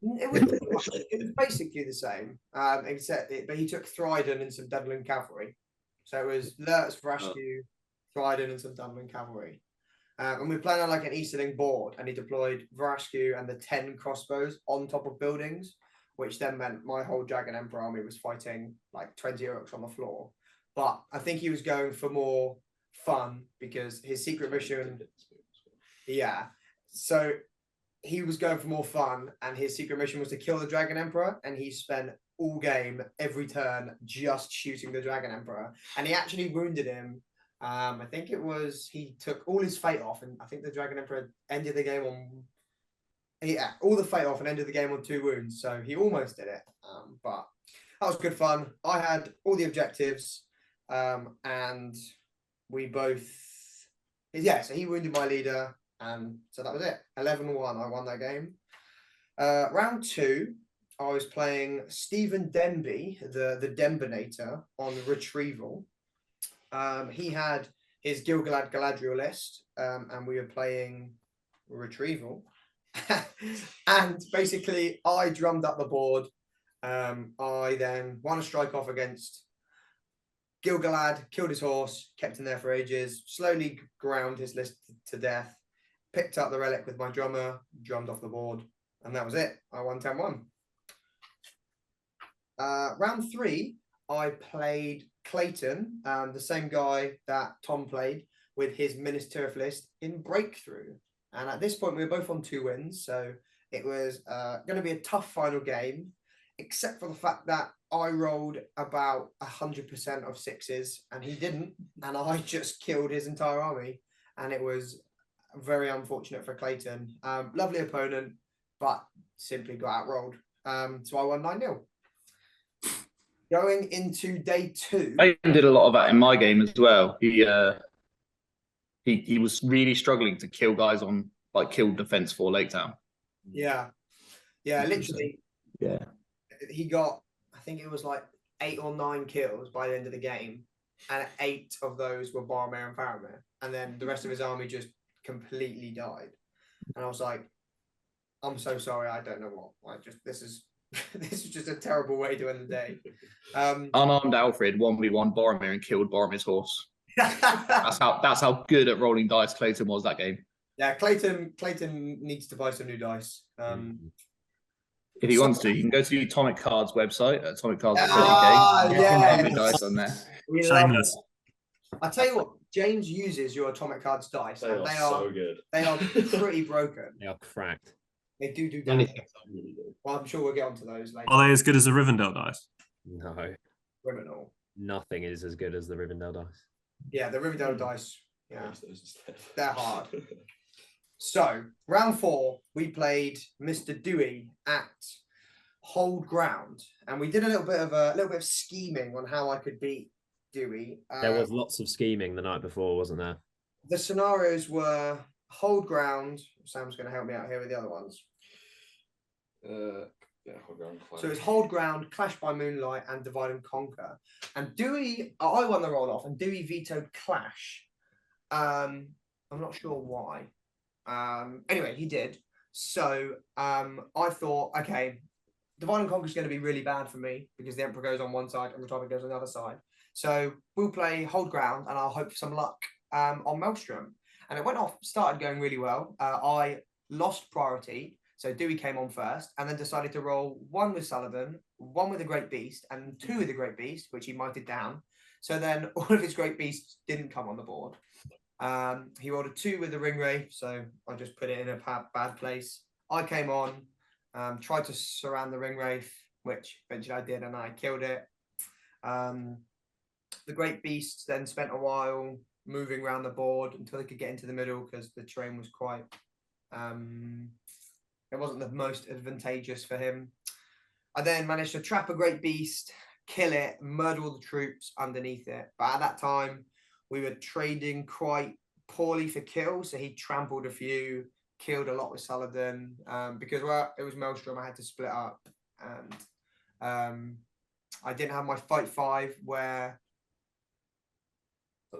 It was basically the same, except but he took Thryden and some Dunlin cavalry. So it was Lurtz, Vrashku, Thryden, and some Dunlin cavalry. And we were playing on like an Easterling board, and he deployed Vrashku and the 10 crossbows on top of buildings, which then meant my whole Dragon Emperor army was fighting like 20 orcs on the floor. But I think he was going for more fun because his secret mission. Yeah. So he was going for more fun, and his secret mission was to kill the Dragon Emperor, and he spent all game, every turn, just shooting the Dragon Emperor. And he actually wounded him. I think it was he took all his fate off, and I think the Dragon Emperor ended the game on Yeah, all the fate off and ended the game on 2 wounds. So he almost did it. But that was good fun. I had all the objectives, and we both. Yeah, so he wounded my leader, and so that was it. 11-1. I won that game. Round 2, I was playing Stephen Denby, the Denbinator, on Retrieval. He had his Gilgalad Galadriel list, and we were playing Retrieval. And basically, I drummed up the board. I then won a strike off against Gilgalad, killed his horse, kept him there for ages, slowly ground his list to death, picked up the relic with my drummer, drummed off the board, and that was it. I won 10-1. Round 3, I played Clayton, the same guy that Tom played, with his Minas Tirith list in Breakthrough. And at this point, we were both on 2 wins, so it was going to be a tough final game, except for the fact that I rolled about 100% of 6s, and he didn't, and I just killed his entire army, and it was very unfortunate for Clayton. Lovely opponent, but simply got outrolled. So I won 9-0. Going into day 2. I did a lot of that in my game as well. He was really struggling to kill guys on kill defense for Lake Town. Yeah, literally. Yeah, he got, I think it was 8 or 9 kills by the end of the game, and 8 of those were Boromir and Faramir, and then the rest of his army just completely died. And I was like, I'm so sorry, I don't know what. This is just a terrible way to end the day. Unarmed Alfred 1v1 Boromir and killed Boromir's horse. That's how good at rolling dice Clayton was that game. Yeah, Clayton needs to buy some new dice. If he wants to, you can go to the Atomic Cards website at atomiccards.co.uk. Yeah, dice on there. Shameless. I tell you what, James uses your Atomic Cards dice, They and are they so good. They are pretty broken. They are cracked. They do damage. Well, I'm sure we'll get onto those later. Are they as good as the Rivendell dice? No, Criminal. nothing is as good as the Rivendell dice. Yeah, the Rivendell dice. Yeah, Use those instead. they're hard. So, round 4, we played Mr. Dewey at Hold Ground, and we did a little bit of scheming on how I could beat Dewey. There was lots of scheming the night before, wasn't there? The scenarios were Hold Ground. Sam's going to help me out here with the other ones. Yeah, Hold Ground. So it's Hold Ground, Clash by Moonlight, and Divide and Conquer. And Dewey, I won the roll off, and Dewey vetoed Clash. I'm not sure why. Anyway, he did. So I thought, okay, Divide and Conquer is going to be really bad for me because the Emperor goes on one side and the Retirement goes on the other side. So we'll play Hold Ground, and I'll hope for some luck on Maelstrom. And it started going really well. I lost priority. So Dewey came on first, and then decided to roll 1 with Saladin, 1 with the Great Beast, and 2 with the Great Beast, which he mighted down. So then all of his Great Beasts didn't come on the board. He rolled a 2 with the Ringwraith, so I just put it in a bad place. I came on, tried to surround the Ringwraith, which eventually I did, and I killed it. The Great Beasts then spent a while moving around the board until they could get into the middle because the terrain was quite... it wasn't the most advantageous for him. I then managed to trap a Great Beast, kill it, murder all the troops underneath it. But at that time, we were trading quite poorly for kills. So he trampled a few, killed a lot with Saladin. Because it was Maelstrom, I had to split up. And I didn't have my fight 5 where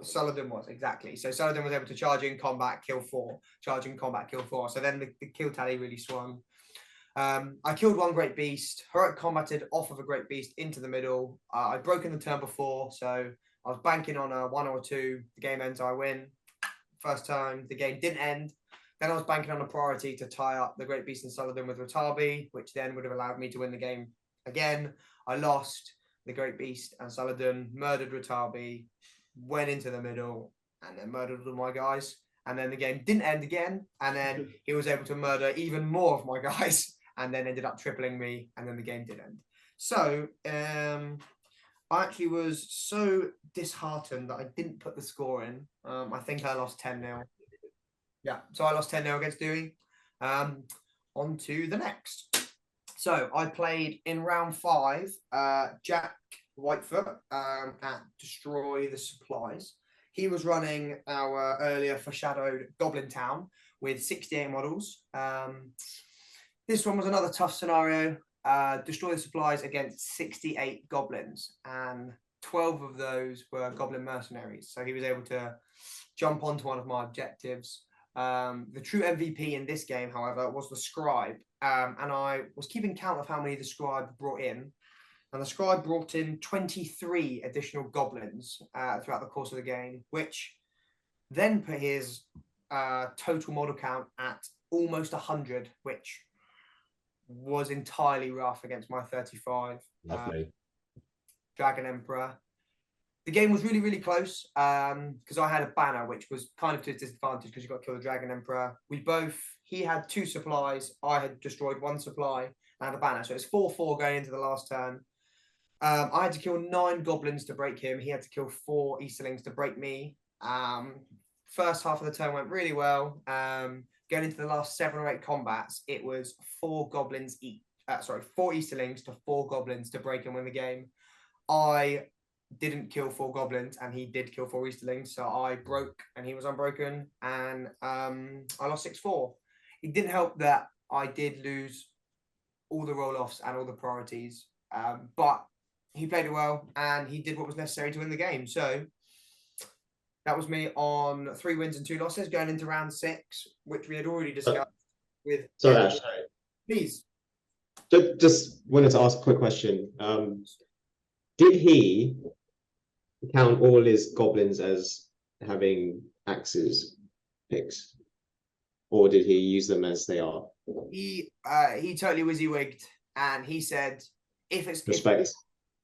Saladin was, exactly. So Saladin was able to charge in combat, kill 4, charge in combat, kill 4. So then the kill tally really swung. I killed 1 Great Beast, heroic combated off of a Great Beast into the middle. I'd broken the turn before, so I was banking on a 1 or 2. The game ends, I win. First turn, the game didn't end. Then I was banking on a priority to tie up the Great Beast and Saladin with Ratabi, which then would have allowed me to win the game again. I lost the Great Beast and Saladin, murdered Ratabi, went into the middle, and then murdered all my guys. And then the game didn't end again. And then he was able to murder even more of my guys, and then ended up tripling me. And then the game did end. So I actually was so disheartened that I didn't put the score in. I think I lost 10-0. Yeah, so I lost 10-0 against Dewey. on to the next. So I played in round 5, Jack Whitefoot at Destroy the Supplies. He was running our earlier foreshadowed Goblin Town with 68 models. This one was another tough scenario. Destroy the Supplies against 68 goblins, and 12 of those were goblin mercenaries. So he was able to jump onto one of my objectives. The true MVP in this game, however, was the Scribe. And I was keeping count of how many the Scribe brought in. And the Scribe brought in 23 additional goblins throughout the course of the game, which then put his total model count at almost 100, which was entirely rough against my 35. Lovely. Dragon Emperor. The game was really, really close because I had a banner, which was kind of to his disadvantage because you got to kill the Dragon Emperor. He had 2 supplies. I had destroyed 1 supply and had a banner. So it's 4-4 going into the last turn. I had to kill 9 goblins to break him. He had to kill 4 Easterlings to break me. First half of the turn went really well. Going into the last 7 or 8 combats, it was 4 goblins each. 4 Easterlings to 4 goblins to break and win the game. I didn't kill 4 goblins, and he did kill 4 Easterlings, so I broke and he was unbroken, and I lost 6-4. It didn't help that I did lose all the roll-offs and all the priorities, but he played it well and he did what was necessary to win the game. So that was me on 3 wins and 2 losses going into round 6, which we had already discussed with. Sorry, Ash, Please. just wanted to ask a quick question. Did he count all his goblins as having axes picks, or did he use them as they are? He totally WYSIWYG'd, and he said if it's Respect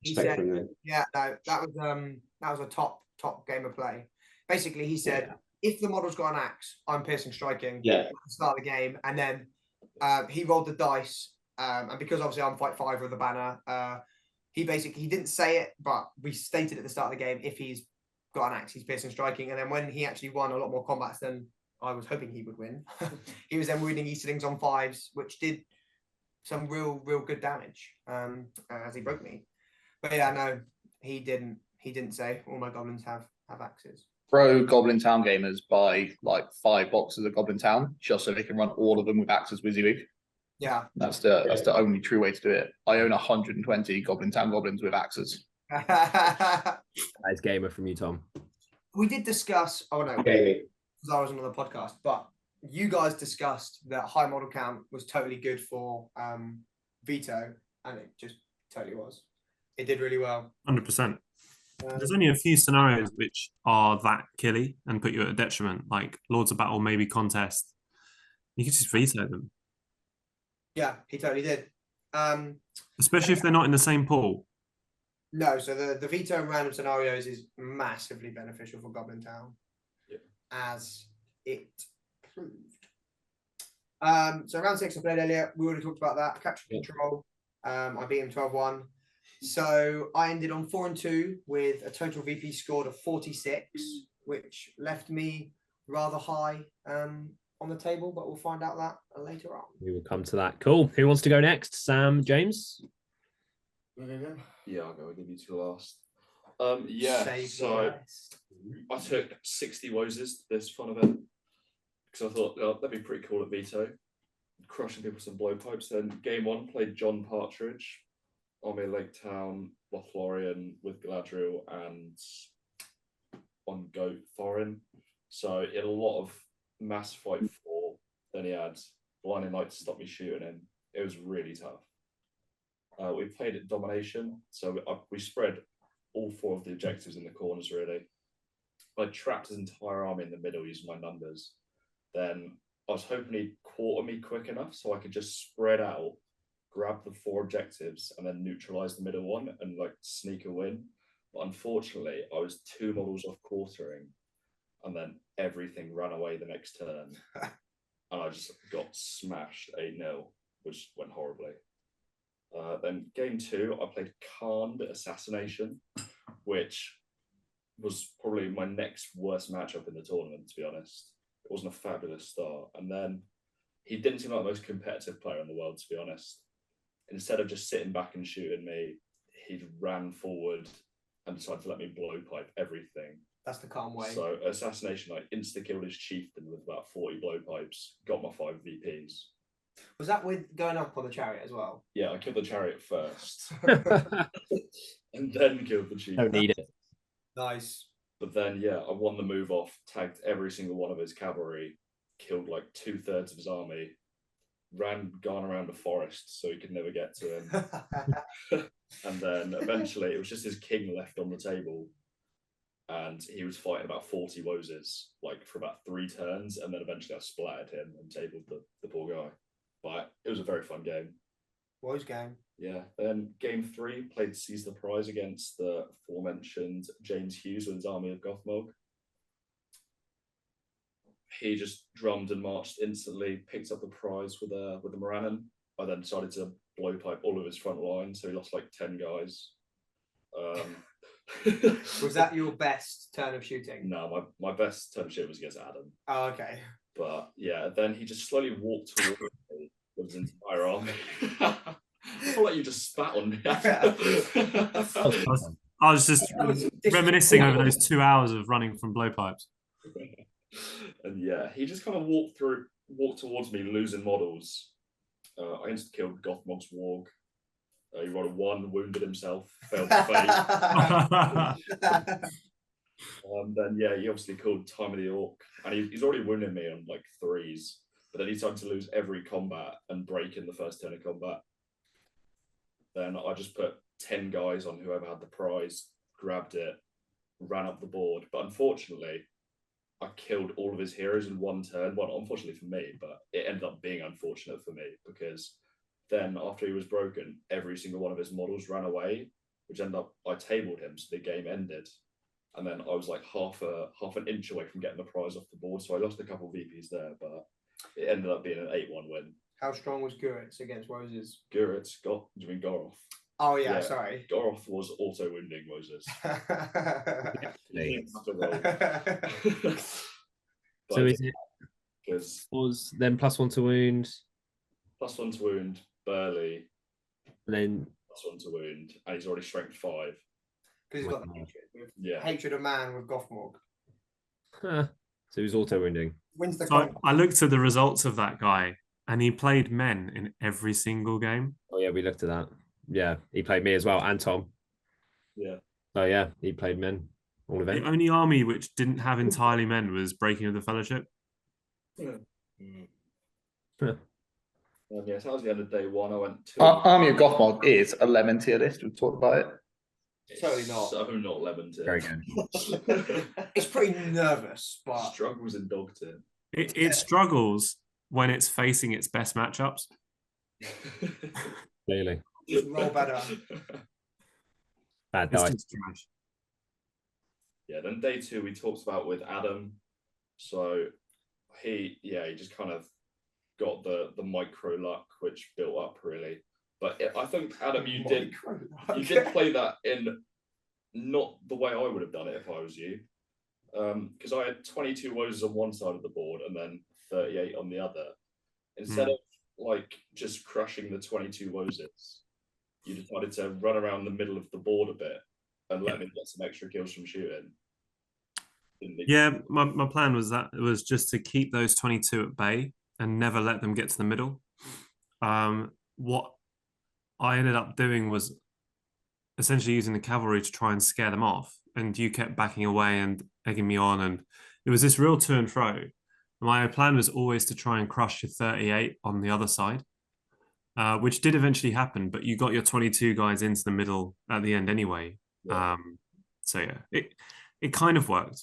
said, from them. Yeah, no, that was a top game of play. Basically, he said if the model's got an axe, I'm piercing striking. Yeah. At the start of the game, and then he rolled the dice, and because obviously I'm fight 5 with the banner, he didn't say it, but we stated at the start of the game if he's got an axe, he's piercing striking, and then when he actually won a lot more combats than I was hoping he would win, he was then wounding Easterlings on 5s, which did some real good damage as he broke me. But yeah, no, he didn't say all my goblins have axes. Pro Goblin Town gamers buy like 5 boxes of Goblin Town just so they can run all of them with axes WYSIWYG. Yeah, that's the only true way to do it. I own 120 Goblin Town goblins with axes. Nice gamer from you, Tom. We did discuss. Oh no, Gaming. because I was on the podcast, but you guys discussed that high model count was totally good for veto, and it just totally was. It did really well. 100%. There's only a few scenarios which are that killy and put you at a detriment, like Lords of Battle, maybe Contest. You can just veto them. Yeah, he totally did. Especially if they're not in the same pool. No, so the veto in random scenarios is massively beneficial for Goblin Town, as it proved. So round 6 I played earlier. We already talked about that. Capture control. I beat him 12-1. So I ended on 4-2 with a total VP score of 46, which left me rather high on the table, but we'll find out that later on. We will come to that. Cool. Who wants to go next? Sam, James? Yeah, I'll go. I'll give you 2 last. So I took 60 Woses this fun event because I thought that'd be pretty cool at veto, crushing people with some blowpipes. Then game 1 played John Partridge, Army Lake Town, Lothlorien with Galadriel, and on Goat Thorin. So he had a lot of mass fight 4. Then he had Blinding Light to stop me shooting him. It was really tough. We played at Domination, so we spread all 4 of the objectives in the corners, really. I trapped his entire army in the middle using my numbers. Then I was hoping he'd quarter me quick enough so I could just spread out, grab the 4 objectives, and then neutralize the middle one and like sneak a win. But unfortunately, I was 2 models off quartering, and then everything ran away the next turn. And I just got smashed 8-0, which went horribly. Then game 2, I played Khan Assassination, which was probably my next worst matchup in the tournament, to be honest. It wasn't a fabulous start. And then he didn't seem like the most competitive player in the world, to be honest. Instead of just sitting back and shooting me, he ran forward and decided to let me blowpipe everything. That's the calm way. So assassination, I insta-killed his chieftain with about 40 blowpipes, got my 5 VPs. Was that with going up on the chariot as well? Yeah, I killed the chariot first. And then killed the chieftain. Don't need it. Nice. But then, yeah, I won the move off, tagged every single one of his cavalry, killed like 2/3 of his army, gone around the forest so he could never get to him. And then eventually it was just his king left on the table. And he was fighting about 40 Woses, like for about 3 turns. And then eventually I splattered him and tabled the poor guy. But it was a very fun game. Woes game. Yeah. Then game 3 played Seize the Prize against the aforementioned James Hughes with his army of Gothmog. He just drummed and marched instantly, picked up the prize with the Morannon. I then decided to blowpipe all of his front line, so he lost like 10 guys. Was that your best turn of shooting? No, my best turn of shooting was against Adam. Oh, okay. But yeah, then he just slowly walked towards me with his entire army. I feel like you just spat on me. I was just reminiscing over those 2 hours of running from blowpipes. And yeah, he just kind of walked towards me, losing models. I insta killed Gothmog's Warg. He rolled a 1, wounded himself, failed to fate. Then yeah, he obviously called Time of the Orc, and he's already wounded me on like 3s. But then he started to lose every combat and break in the first turn of combat. Then I just put 10 guys on whoever had the prize, grabbed it, ran up the board. But unfortunately, I killed all of his heroes in 1 turn. Well, unfortunately for me, but it ended up being unfortunate for me because then after he was broken, every single one of his models ran away, which ended up, I tabled him, so the game ended. And then I was like half an inch away from getting the prize off the board, so I lost a couple of VPs there, but it ended up being an 8-1 win. How strong was Guritz against Woses? Guritz, do you mean Goroth? Oh yeah, sorry. Goroth was also wounding Moses. So is it was then +1 to wound? +1 to wound, Burley. And then +1 to wound, and he's already strength 5. Because he's got the hatred of man with Gothmog. So he was auto wounding. Wins the So I looked at the results of that guy, and he played men in every single game. Oh yeah, we looked at that. Yeah, he played me as well, and Tom. Yeah. Oh yeah, he played men. All of The it. only army which didn't have entirely men was Breaking of the Fellowship. Yeah, so that was the end of day 1. I went to Army of Gothmog is a lemon tier list. We've talked about it. Totally not. So not lemon tier. Very good. It's pretty nervous, but Struggles in dog tier. It struggles when it's facing its best matchups. Clearly. just roll better. Bad It's die. just trash. Yeah, then day 2 we talked about with Adam. So he just kind of got the micro luck which built up really. But I think Adam, you did play that in not the way I would have done it if I was you. Because I had 22 Woses on one side of the board and then 38 on the other. Instead of like just crushing the 22 Woses, you decided to run around the middle of the board a bit and let me get some extra kills from shooting. Yeah, my plan was that it was just to keep those 22 at bay and never let them get to the middle. What I ended up doing was essentially using the cavalry to try and scare them off, and you kept backing away and egging me on, and it was this real to and fro. My plan was always to try and crush your 38 on the other side, which did eventually happen, but you got your 22 guys into the middle at the end anyway. Yeah. So yeah, it kind of worked.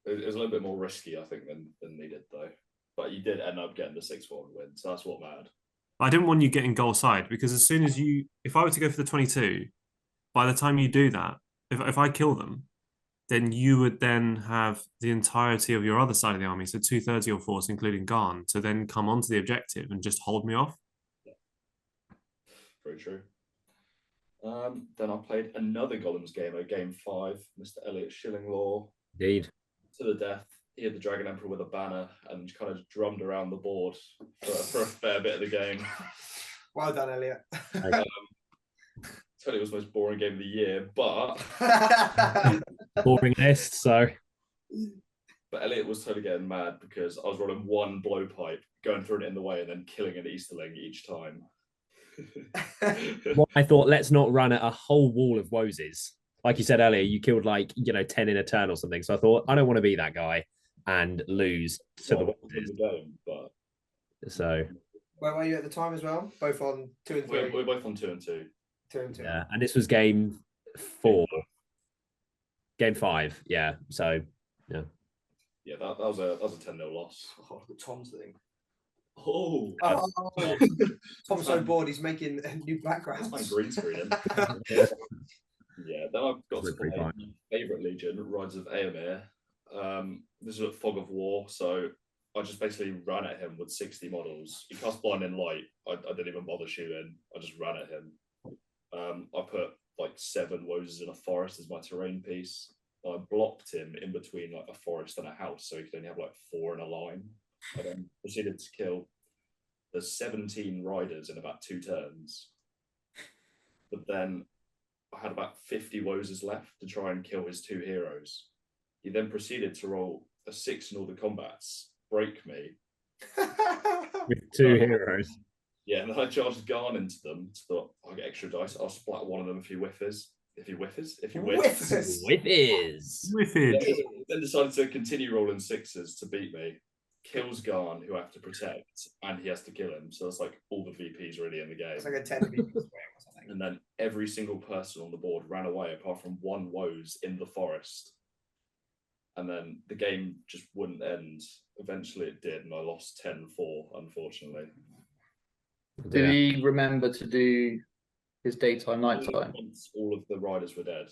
It was a little bit more risky, I think, than needed though. But you did end up getting the 6-4 win, so that's what mattered. I didn't want you getting goal side because as soon as if I were to go for the 22, by the time you do that, if I kill them, then you would then have the entirety of your other side of the army, so 2/3 of your force, including Garn, to then come onto the objective and just hold me off. Yeah. Very true. Then I played another Gollum's game, game 5, Mr. Elliot Shillinglaw. Indeed. To the death. he had the Dragon Emperor with a banner and kind of drummed around the board for a fair bit of the game. Well done, Elliot. Totally was the most boring game of the year, but Boring list. So Elliot was totally getting mad because I was rolling one blowpipe, going through it in the way, and then killing an Easterling each time. well, I thought, let's not run at a whole wall of Woses. Like you said earlier, you killed 10 in a turn or something. So I thought, I don't want to be that guy and lose to the Woses. Game, but So where were you at the time as well? Both on 2 and 3. we're both on 2 and 2. 2 and 2. yeah, and this was game 4. Game 5, yeah. So yeah. Yeah, that was a 10-0 loss. Oh, the Tom's thing. Oh, Tom's so bored he's making new that's backgrounds. my green screen. Yeah, then I've got to play my favourite Legion, Riders of Aemir. This is at Fog of War, so I just basically ran at him with 60 models. He cast Blinding Light. I didn't even bother shooting. I just ran at him. I put 7 Woses in a forest as my terrain piece. I blocked him in between a forest and a house, so he could only have 4 in a line. I then proceeded to kill the 17 riders in about 2 turns. But then I had about 50 Woses left to try and kill his 2 heroes. He then proceeded to roll a 6 in all the combats, break me. With 2 heroes. Yeah, and then I charged Garn into them. Thought I'll get extra dice. I'll splat one of them if he whiffers. If he whiffs. Then decided to continue rolling 6s to beat me. Kills Garn, who I have to protect, and he has to kill him. So it's all the VPs really in the game. It's like a 10 VP or something. And then every single person on the board ran away apart from 1 Woes in the forest. And then the game just wouldn't end. Eventually it did, and I lost 10-4, unfortunately. Did he remember to do his daytime, nighttime? Once all of the riders were dead.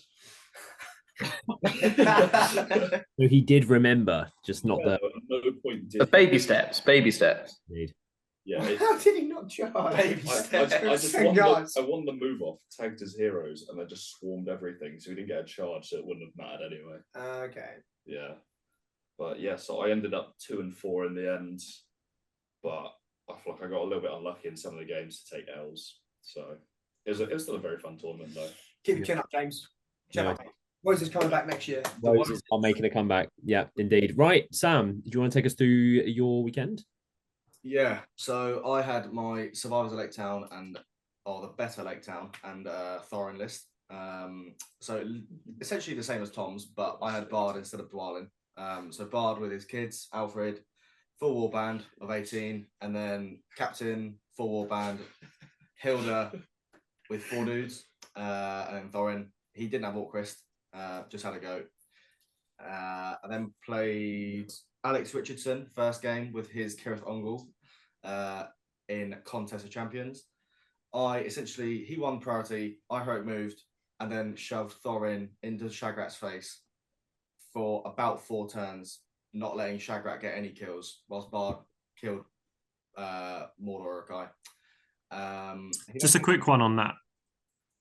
So he did remember, just not the No point did The baby steps. need. Yeah, How did he not charge? I just won the move off, tagged his heroes, and then just swarmed everything, so he didn't get a charge, so it wouldn't have mattered anyway. Okay. Yeah, but yeah, so I ended up 2 and 4 in the end, but I feel like I got a little bit unlucky in some of the games to take L's. So it was still a very fun tournament, though. Keep your chin up, James. Chin up. Wos is coming back next year. Woses are making a comeback. Yeah, indeed. Right, Sam, do you want to take us through your weekend? Yeah, so I had my Survivors of Lake Town or the Better Lake Town and Thorin list. So essentially the same as Tom's, but I had Bard instead of Dwalin. So Bard with his kids, Alfred, full war band of 18, and then Captain, full war band, Hilda with 4 dudes, and then Thorin. He didn't have Orcrist, just had a go. I then played Alex Richardson, first game with his Kirith Ongol in Contest of Champions. He won priority, I heroic moved, and then shoved Thorin into Shagrat's face for about 4 turns, not letting Shagrat get any kills, whilst Bard killed Mordor guy. Just a quick one on that.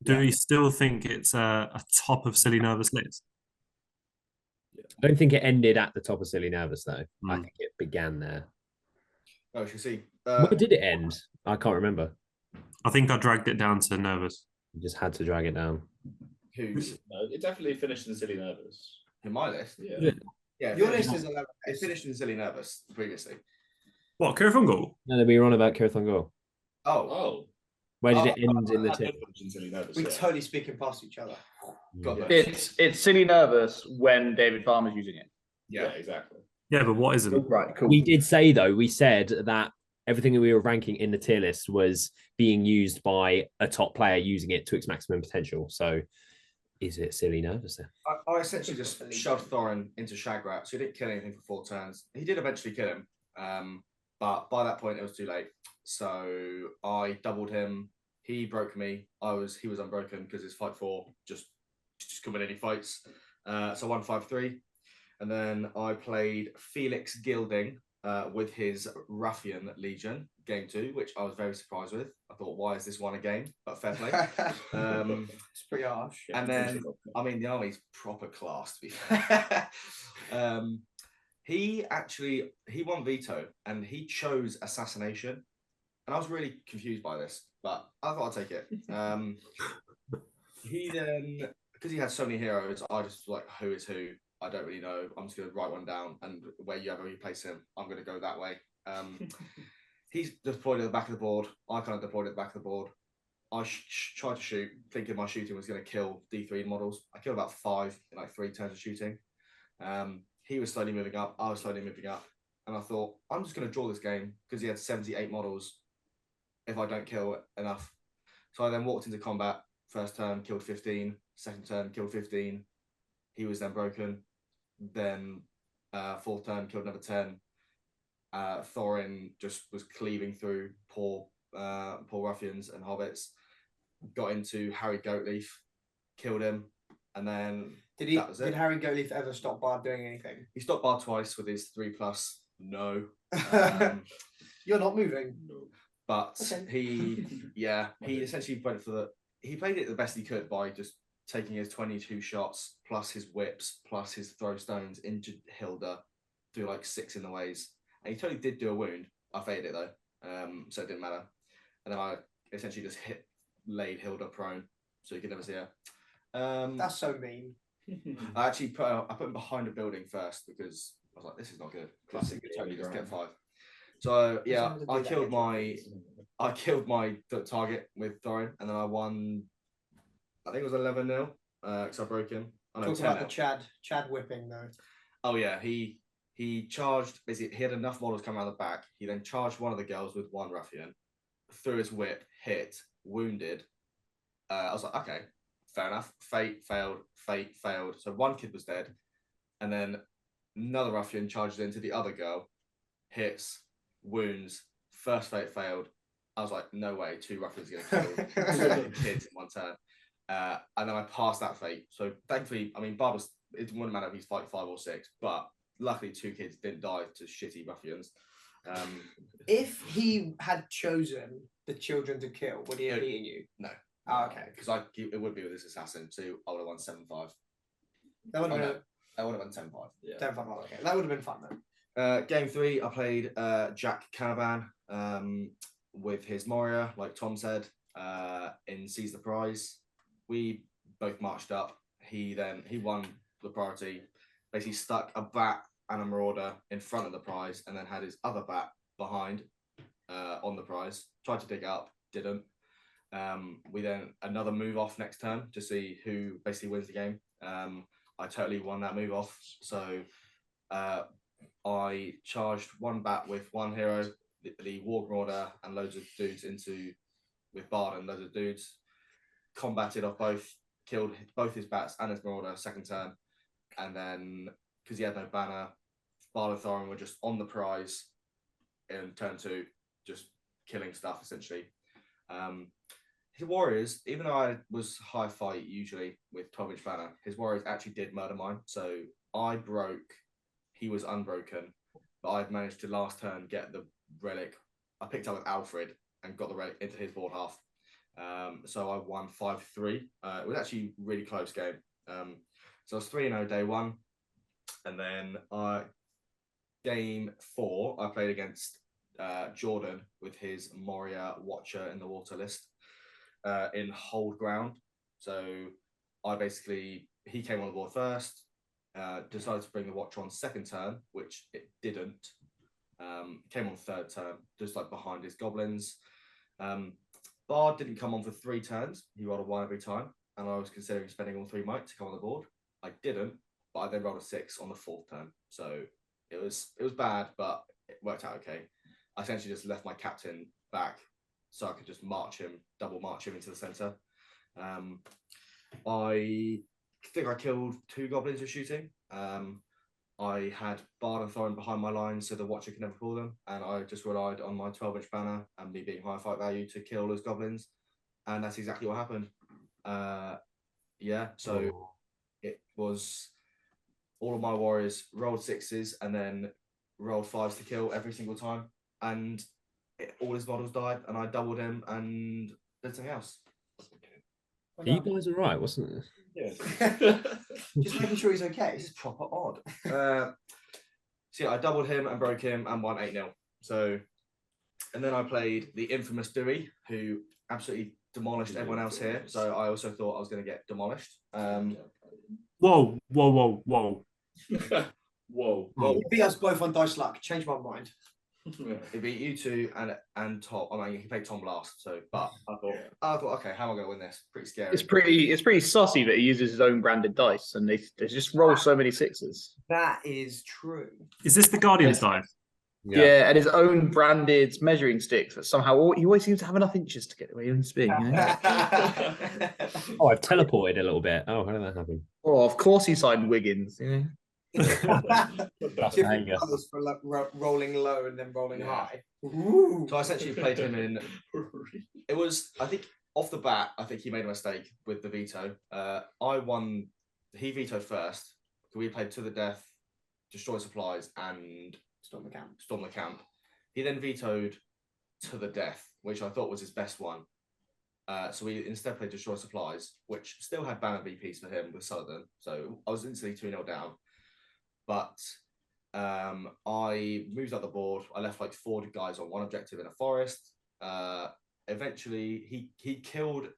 Do we still think it's a top of Silly Nervous list? I don't think it ended at the top of Silly Nervous, though. I think it began there. Oh, you see. Where did it end? I can't remember. I think I dragged it down to Nervous. You just had to drag it down. Who's No, it definitely finished in Silly Nervous. in my list? Yeah. Yeah, your list is 11. It finished in Silly Nervous previously. What, Kirith Ongol? No, we were on about Kirith Ongol. Oh. Where did it end in the tip? Silly Nervous, We're yeah. totally speaking past each other. God knows. It's Silly Nervous when David Farmer's using it. Yeah, exactly. Yeah, but what isn't? Right, cool. We did say, though, we said that everything that we were ranking in the tier list was being used by a top player using it to its maximum potential. So is it Silly Nervous then? I essentially just shoved Thorin into Shagrat, so he didn't kill anything for 4 turns. He did eventually kill him, but by that point it was too late. So I doubled him. He broke me. He was unbroken because his fight 4 just couldn't win any fights. So 1-5-3, and then I played Felix Gilding with his Ruffian Legion, game 2, which I was very surprised with. I thought, why is this one a game? But fair play. It's pretty harsh. And then, I mean, the army's proper class, to be fair. He won veto and he chose assassination, and I was really confused by this, but I thought I'd take it. He then, because he had so many heroes, I just was like, who is who? I don't really know. I'm just going to write one down, and wherever you place him, I'm going to go that way. He's deployed at the back of the board. I kind of deployed at the back of the board. I tried to shoot, thinking my shooting was going to kill D3 models. I killed about 5 in like 3 turns of shooting. He was slowly moving up. I was slowly moving up. And I thought, I'm just going to draw this game because he had 78 models if I don't kill enough. So I then walked into combat. First turn, killed 15. Second turn, killed 15. He was then broken. Then fourth turn, killed another 10. Thorin just was cleaving through poor ruffians and hobbits. Got into Harry Goatleaf, killed him, and then did Harry Goatleaf ever stop Bard doing anything? He stopped Bard twice with his 3+. No, you're not moving. No. But okay. he essentially went for he played it the best he could by just taking his 22 shots plus his whips plus his throw stones into Hilda, threw like 6 in the ways, and he totally did do a wound. I faded it though, so it didn't matter. And then I essentially just laid Hilda prone, so you could never see her. That's so mean. I actually put him behind a building first because I was like, this is not good. Classic, totally just get 5. So yeah, I killed my target with Thorin, and then I won. I think it was 11-0 because I broke him. Talk about the Chad whipping though. Oh yeah, he charged. Basically, he had enough models come around the back. He then charged one of the girls with 1 ruffian, threw his whip, hit, wounded. I was like, okay, fair enough. Fate failed. So 1 kid was dead, and then another ruffian charged into the other girl, hits, wounds. First fate failed. I was like, no way, 2 ruffians are going to kill 2 kids in 1 turn. And then I passed that fate. So thankfully, I mean, Bard was, it wouldn't matter if he's fight 5 or 6, but luckily 2 kids didn't die to shitty ruffians. If he had chosen the children to kill, would he have eaten you? No. Oh, okay. Because it would be with this assassin, so I would have won 7-5. That would have been. I would have won 10-5. Yeah. 10-5. Okay, that would have been fun then. Game 3, I played Jack Canavan with his Moria, like Tom said, in Seize the Prize. We both marched up. He won the priority, basically stuck a bat and a marauder in front of the prize, and then had his other bat behind on the prize. Tried to dig it up, didn't. We then another move off next turn to see who basically wins the game. I totally won that move off. So I charged 1 bat with 1 hero, the War Marauder, and loads of dudes with Bard and loads of dudes. Combated off both, killed both his bats and his Marauder second turn. And then, because he had no banner, Bard and Thorin were just on the prize in turn 2, just killing stuff essentially. His warriors, even though I was high fight usually with 12-inch banner, his warriors actually did murder mine. So I broke, he was unbroken, but I'd managed to last turn get the relic. I picked up with Alfred and got the relic into his board half. So I won 5-3. It was actually a really close game. So I was 3-0 day 1. And then game 4, I played against Jordan with his Moria Watcher in the water list in Hold Ground. So he came on the board first, decided to bring the Watcher on second turn, which it didn't. Came on third turn, just like behind his goblins. Bard didn't come on for 3 turns. He rolled a 1 every time, and I was considering spending all 3 might to come on the board. I didn't, but I then rolled a 6 on the 4th turn. So it was bad, but it worked out okay. I essentially just left my captain back so I could just double march him into the center. I think I killed 2 goblins with shooting. I had Bard and Thorin behind my lines so the Watcher could never pull them, and I just relied on my 12-inch banner and me being high fight value to kill those goblins, and that's exactly what happened. So it was all of my warriors rolled 6s and then rolled 5s to kill every single time, and all his models died, and I doubled him and did something else. Are you guys all right? Wasn't it? Yeah. Just making sure he's okay. This is proper odd. So yeah, I doubled him and broke him and won 8-0. So, and then I played the infamous Dewey, who absolutely demolished everyone else here. So I also thought I was going to get demolished. Whoa. Whoa. You beat us both on Dice Luck. Change my mind. He beat you two and Tom. I mean, he played Tom last. So, but I thought, okay, how am I going to win this? Pretty scary. It's pretty saucy that he uses his own branded dice, and they just roll so many sixes. That is true. Is this the Guardian's dice? Yeah, and his own branded measuring sticks that somehow he always seems to have enough inches to get where he wants to be. You know? Oh, I've teleported a little bit. Oh, how did that happen? Oh, of course he signed Wiggins. You know? Different colours for rolling low and then rolling high. Ooh. So I essentially played him in. It was, I think, off the bat, I think he made a mistake with the veto. I won. He vetoed first. We played to the death, destroy supplies, and Storm the camp. He then vetoed to the death, which I thought was his best one. So we instead played destroy supplies, which still had banner VPs for him with Sullivan. So I was instantly 2-0 down. But I moved up the board. I left like 4 guys on one objective in a forest. Eventually, he killed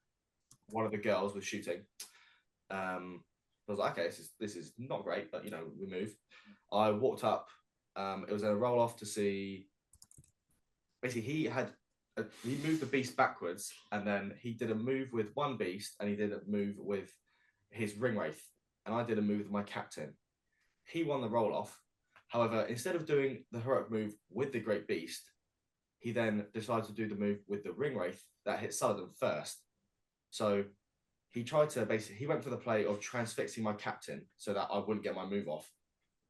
one of the girls with shooting. I was like, okay, this is not great, but we moved. I walked up. It was a roll off to see. Basically, he moved the beast backwards, and then he did a move with one beast, and he did a move with his ring wraith, and I did a move with my captain. He won the roll off. However, instead of doing the heroic move with the great beast, he then decided to do the move with the ring wraith that hit Sullivan first. So he went for the play of transfixing my captain so that I wouldn't get my move off,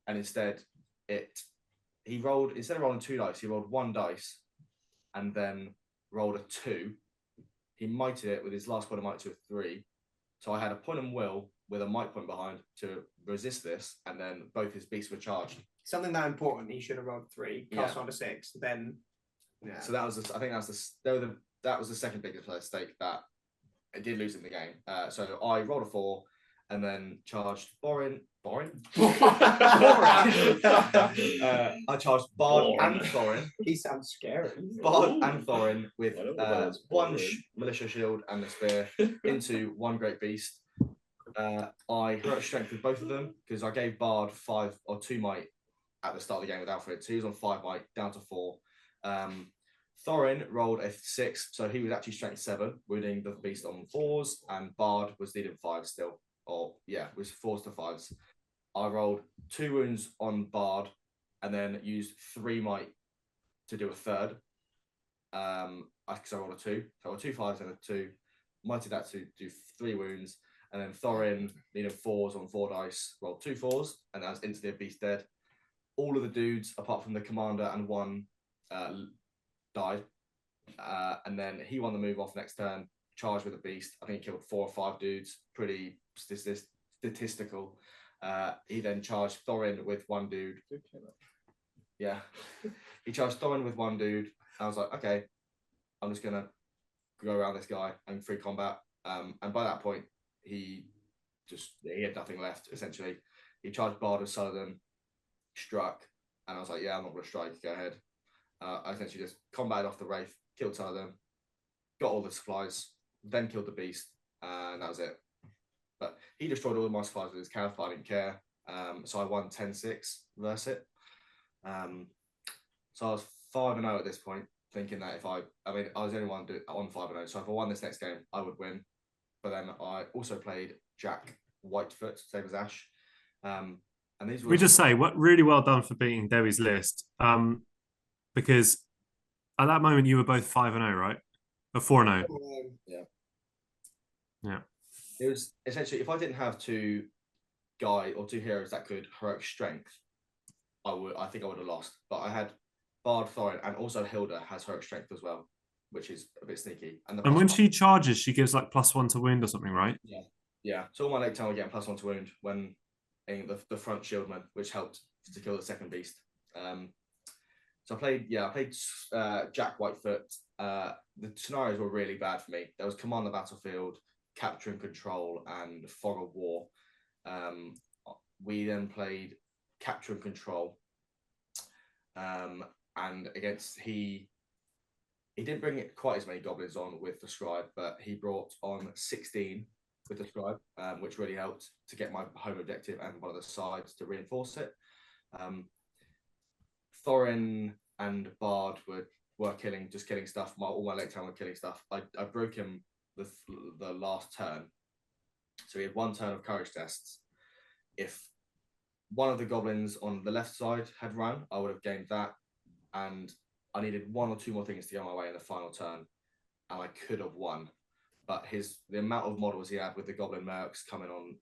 and instead instead of rolling 2 dice, he rolled 1 dice and then rolled a 2. He mighted it with his last point of might to a 3. So I had a point and will with a might point behind to resist this, and then both his beasts were charged. Something that important, he should have rolled 3, cast on a 6, then. Yeah. So that was that was the second biggest mistake that I did lose in the game. So I rolled a 4 and then charged Borin. I charged Bard and Thorin. He sounds scary. Bard and Thorin with 1 militia shield and a spear into 1 great beast. I heroic strength with both of them because I gave Bard 5 or 2 might at the start of the game with Alfred. So he was on 5 might down to 4. Thorin rolled a 6, so he was actually strength 7, wounding the beast on 4s, and Bard was needing 5 still. It was 4s to 5s. I rolled 2 wounds on Bard and then used 3 might to do a third. Because I rolled a 2. So I rolled 2 5s and a 2. Mighted that to do 3 wounds. And then Thorin needed 4s on 4 dice, rolled 2 4s, and that was instantly a beast dead. All of the dudes, apart from the commander and 1, died. And then he won the move off next turn, charged with a beast. I think he killed 4 or 5 dudes, pretty statistical. He then charged Thorin with 1 dude. Yeah. He charged Thorin with 1 dude. I was like, okay, I'm just going to go around this guy and free combat. And by that point, he had nothing left, essentially. He charged Bard and Sullivan, struck, and I was like, yeah, I'm not going to strike, go ahead. I essentially just combated off the Wraith, killed Sullivan, got all the supplies, then killed the beast, and that was it. But he destroyed all of my supplies with his camp. I didn't care. So I won 10-6 versus it. So I was 5-0 at this point, thinking that I was the only one on 5-0. So if I won this next game, I would win. But then I also played Jack Whitefoot, same as Ash. And these were. We just say what really well done for beating Dewey's list. Because at that moment you were both 5-0, right? Or 4-0. Yeah. It was essentially, if I didn't have 2 heroes that could heroic strength, I think I would have lost. But I had Bard, Thorin, and also Hilda has heroic strength as well, which is a bit sneaky. And when she charges, she gives like +1 to wound or something, right? Yeah. So all my late time were getting +1 to wound when in the front shieldman, which helped to kill the second beast. So I played Jack Whitefoot. The scenarios were really bad for me. There was Command the Battlefield, Capture and Control, and Fog of War. We then played Capture and Control, and against he didn't bring quite as many goblins on with the scribe, but he brought on 16 with the scribe, which really helped to get my home objective and one of the sides to reinforce it. Thorin and Bard were killing stuff. All my late town were killing stuff. I broke him the last turn, so he had one turn of courage tests. If one of the goblins on the left side had run, I would have gained that, and I needed one or two more things to get my way in the final turn, and I could have won. But the amount of models he had with the goblin mercs coming on,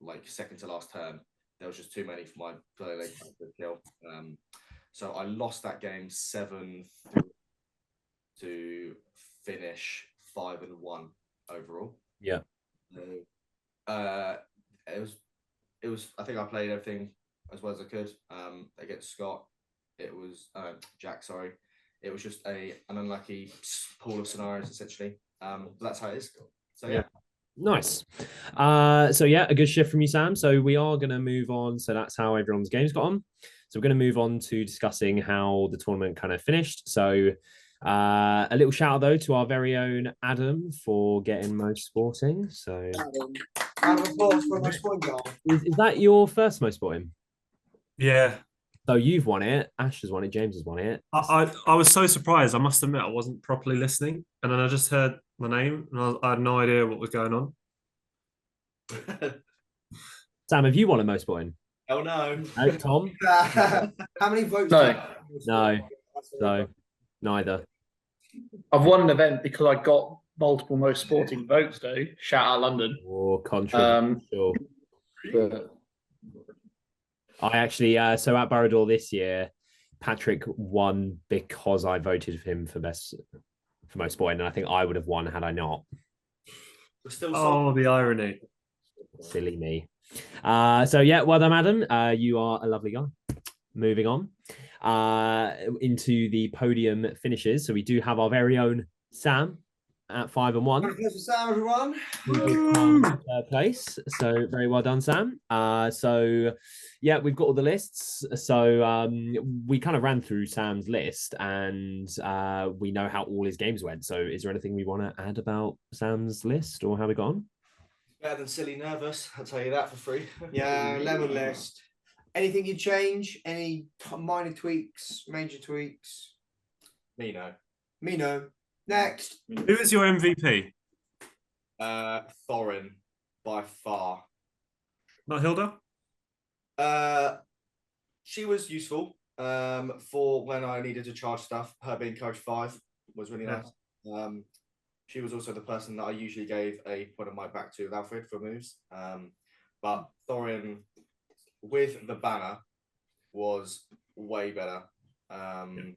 like second to last turn, there was just too many for my play late to kill. So I lost that game 7-3 to finish 5-1 overall. Yeah. It was. I think I played everything as well as I could. Against Scott, it was Jack. Sorry, it was just an unlucky pool of scenarios essentially. That's how it is. So yeah. Nice. So yeah, a good shift from you, Sam. So we are going to move on. So that's how everyone's games got on. So we're going to move on to discussing how the tournament kind of finished. So a little shout out though to our very own Adam for getting most sporting. So is that your first most sporting? Yeah. So you've won it. Ash has won it. James has won it. I was so surprised. I must admit, I wasn't properly listening, and then I just heard my name, and I had no idea what was going on. Sam, have you won a most sporting? Oh no. No, Tom? How many votes? No. No, neither. I've won an event because I got multiple most sporting votes, though. Shout out London. Or controversial. But I actually, so at Barrador this year, Patrick won because I voted for him for most sporting, and I think I would have won had I not. Oh, the irony. Silly me. So yeah, well done, Adam. You are a lovely guy. Moving on into the podium finishes. So we do have our very own Sam at 5-1. Sam, everyone. Third place. So very well done, Sam. So yeah, we've got all the lists. So we kind of ran through Sam's list, and we know how all his games went. So is there anything we want to add about Sam's list or how we got on? Better than silly nervous. I'll tell you that for free. Yeah, lemon list. Anything you change? Any minor tweaks, major tweaks? Me no. Me no. Next. Who is your MVP? Thorin, by far. Not Hilda? She was useful for when I needed to charge stuff. Her being coach 5 was really nice. She was also the person that I usually gave a point of my back to with Alfred for moves. But Thorin with the banner was way better. The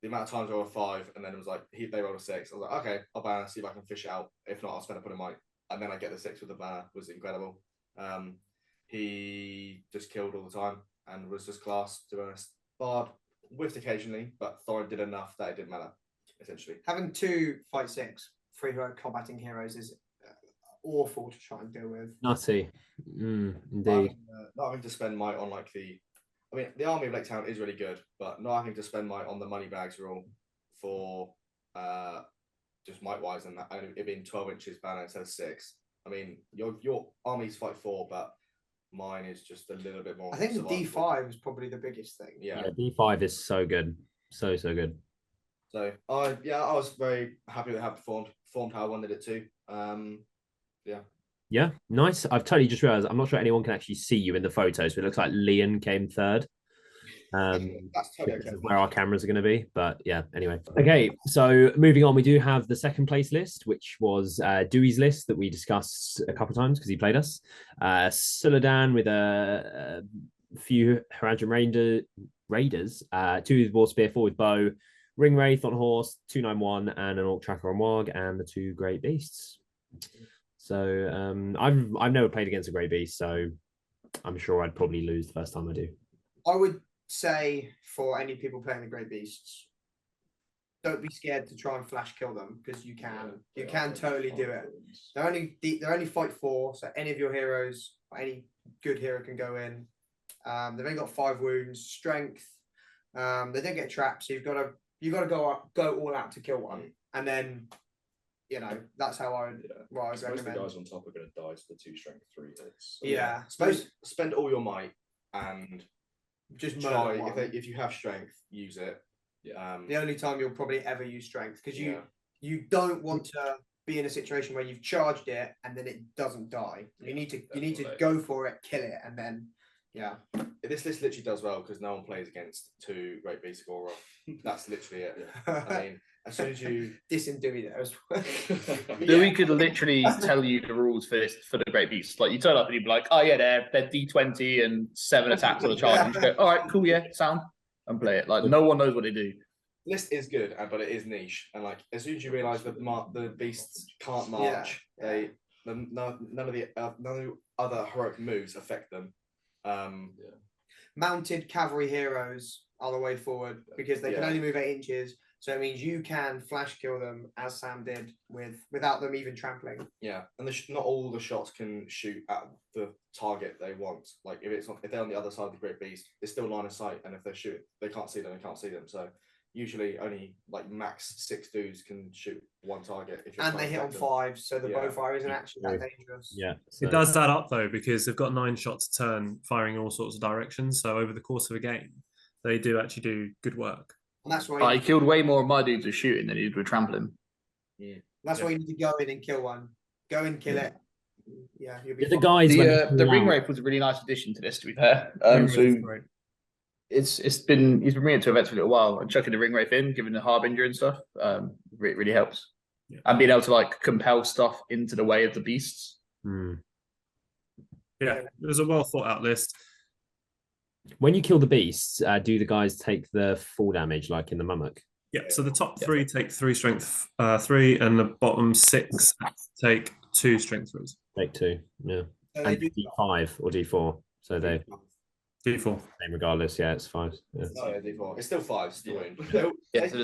amount of times I rolled a 5 and then it was like they rolled a 6. I was like, okay, I'll banner, see if I can fish it out. If not, I'll spend a point of mine. And then I get the 6 with the banner. Was incredible. He just killed all the time and was just class, to be honest. Bard whiffed occasionally, but Thorin did enough that it didn't matter, essentially. Having 2 fight 6 free combating heroes is awful to try and deal with. Nutty. Indeed. Not having to spend might on like the Army of Lake Town is really good, but not having to spend might on the money bags rule for just might wise and that, and it being 12 inches banner instead of 6. I mean, your armies fight 4, but mine is just a little bit more. I think the D5 is probably the biggest thing. Yeah, D5 is so good. So good. So I was very happy with how it performed how I wanted it to. Yeah, nice. I've totally just realized I'm not sure anyone can actually see you in the photos, but it looks like Leon came third. That's totally okay. Where our cameras are going to be, but yeah, anyway. Okay, so moving on, we do have the second place list, which was Dewey's list that we discussed a couple of times because he played us. Suladan with a few Haradrim Raiders, 2 with War Spear, 4 with Bow, Ring Wraith on horse, 291, and an Orc Tracker on Warg, and the 2 Great Beasts. So I've never played against a Great Beast, so I'm sure I'd probably lose the first time I do. I would say for any people playing the Great Beasts, don't be scared to try and flash kill them because you can totally do it. They're only fight 4, so any of your heroes, any good hero can go in. They've only got 5 wounds, strength. They don't get trapped, so you've got to go all out to kill one, and then that's how I would Most of the recommend. guys on top are going to die to the 2 strength 3 hits. So Yeah, Spend all your might and just try murder one. if you have strength, use it. Yeah. The only time you'll probably ever use strength, because you don't want to be in a situation where you've charged it and then it doesn't die. You need to go for it, kill it, and then This list literally does well because no one plays against 2 Great Beast Agora. That's literally it. I mean, as soon as you dissing Dewey there as well. Dewey could literally tell you the rules for the Great Beast. Like you turn up and you'd be like, oh yeah, they're D20 and 7 attacks on the charge. And you go, all right, cool, yeah, sound, and play it. Like no one knows what they do. list is good, but it is niche. And like as soon as you realise that the beasts can't march, none of the other heroic moves affect them. Mounted cavalry heroes are the way forward because they can only move 8 inches. So it means you can flash kill them, as Sam did, without them even trampling. Yeah, and not all the shots can shoot at the target they want. Like if they're on the other side of the Great Beast, it's still line of sight, and if they shoot, they can't see them. They can't see them. So usually only like max 6 dudes can shoot one target. And they hit on 5, so the bow fire isn't actually that dangerous. Yeah, so. It does add up though, because they've got 9 shots a turn, firing in all sorts of directions. So over the course of a game, they do actually do good work. And that's why I killed way more of my dudes with shooting than he did with trampling. Yeah. That's why you need to go in and kill one. Go and kill it. Yeah, you'll be the guys. The ring rape was a really nice addition to this. To be fair, he's been bringing it to events for a little while, and chucking the ring rape in, giving the harbinger and stuff, really helps. Yeah. And being able to like compel stuff into the way of the beasts. Yeah, it was a well thought out list. When you kill the beasts, do the guys take the full damage like in the Mummock? Yeah, so the top 3 take 3 strength 3, and the bottom 6 take 2 strength 3s. Take 2, yeah. So and D5 or D4. So they D4. Same regardless, yeah, it's 5. Yeah. Oh yeah, D4. It's still 5. Still yeah, so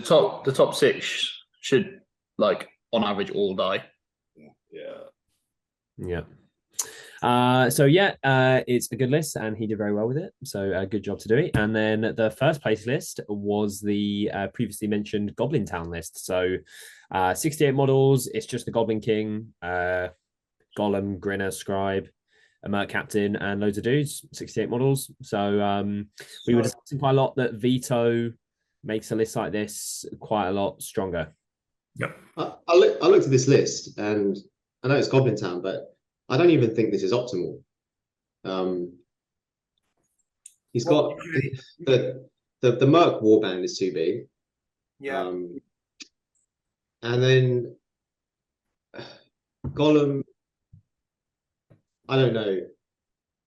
the top 6 should like on average all die. Yeah. It's a good list, and he did very well with it. So good job to Dewey. And then the first place list was the previously mentioned Goblin Town list. So 68 models. It's just the Goblin King, Gollum, Grinner, Scribe, a Merc Captain, and loads of dudes. 68 models. So we were discussing quite a lot that Veto makes a list like this quite a lot stronger. Yep. I looked at this list, and I know it's Goblin Town, but I don't even think this is optimal. He's got the Merc Warband is too big. Yeah. And then Gollum, I don't know.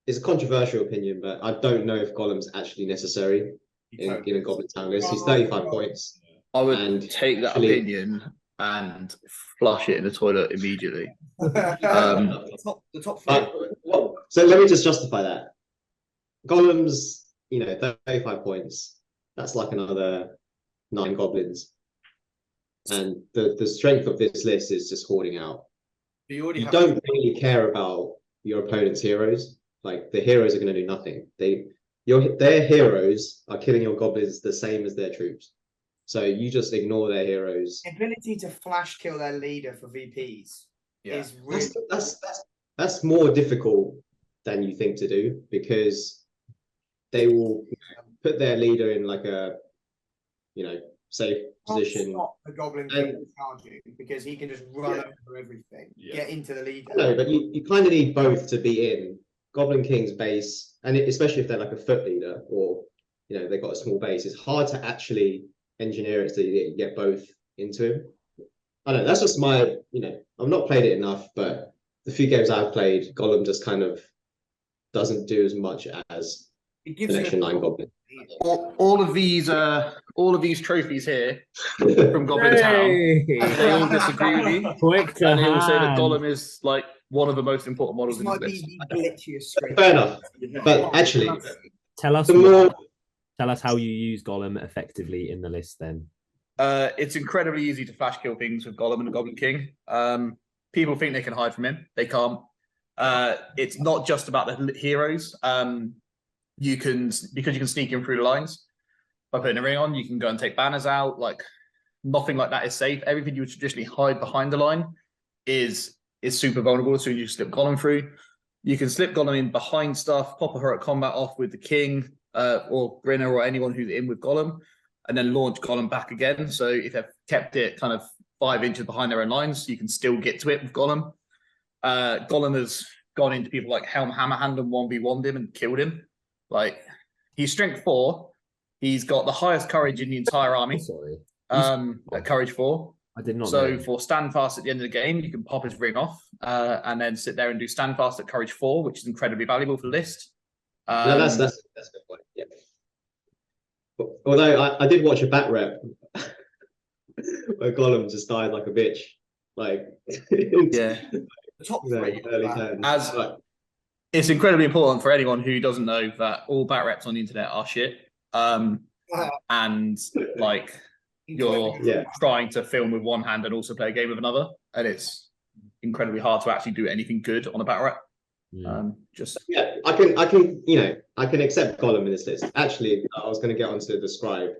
It's a controversial opinion, but I don't know if Gollum's actually necessary in a Goblin Town list. He's 35 points. I would take that opinion and flush it in the toilet immediately. The top 3. So let me just justify that. Gollum's, 35 points. That's like another 9 goblins. And the strength of this list is just hoarding out. You don't really care about your opponent's heroes. Like the heroes are going to do nothing. Their heroes are killing your goblins the same as their troops. So you just ignore their heroes. The ability to flash kill their leader for VPs is really that's more difficult than you think to do, because they will put their leader in like a safe position. Stop the Goblin King charging, because he can just run over everything, get into the leader. No, but you kind of need both to be in Goblin King's base, and especially if they're like a foot leader or they've got a small base. It's hard to actually engineer it so you get both into him. I don't know, that's just my, I've not played it enough, but the few games I've played, Gollum just kind of doesn't do as much as an extra 9 goblin. All of these trophies here from Goblin Town, they all disagree with me. And they all say that Gollum is like one of the most important models This in might this be the glitchiest. Fair enough. But actually, tell us how you use Gollum effectively in the list then. It's incredibly easy to flash kill things with Gollum and the Goblin King. People think they can hide from him. They can't. It's not just about the heroes. because you can sneak in through the lines by putting a ring on. You can go and take banners out. Like nothing like that is safe. Everything you would traditionally hide behind the line is super vulnerable as soon as you slip Gollum through. You can slip Gollum in behind stuff, pop a heroic combat off with the king or Grinner or anyone who's in with Gollum, and then launch Gollum back again. So if they've kept it kind of 5 inches behind their own lines, you can still get to it with Gollum. Gollum has gone into people like Helm Hammerhand and 1v1'd him and killed him. Like, he's strength 4. He's got the highest courage in the entire army. At courage 4. I did not So know. for stand fast at the end of the game, you can pop his ring off and then sit there and do stand fast at courage 4, which is incredibly valuable for the list. No, that's a good point. Yeah. Although I did watch a back rep where Gollum just died like a bitch. Like yeah. The top you know, 3 early turns. As Like, it's incredibly important for anyone who doesn't know that all back reps on the internet are shit. And like you're trying to film with one hand and also play a game with another, and it's incredibly hard to actually do anything good on a back rep. yeah, I can I can accept Gollum in this list. Actually, I was going to get onto the scribe.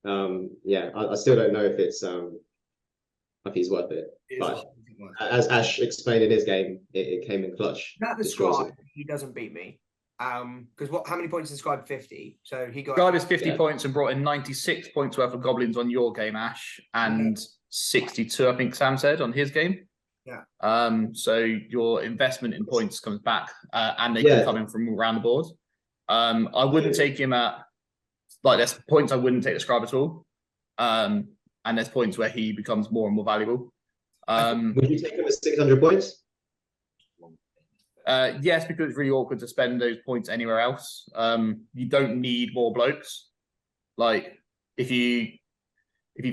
Yeah, I still don't know if it's if he's worth it. But as Ash explained in his game, it came in clutch. That the scribe, he doesn't beat me. Because how many points is scribe? 50. So he got Scribe is 50 points and brought in 96 points worth of goblins on your game, Ash, and 62, I think Sam said, on his game. Yeah. So your investment in points comes back, and they can come in from around the board. I wouldn't take him at there's points I wouldn't take the scribe at all. And there's points where he becomes more and more valuable. Would you take him at 600 points? Yes, because it's really awkward to spend those points anywhere else. You don't need more blokes. Like if you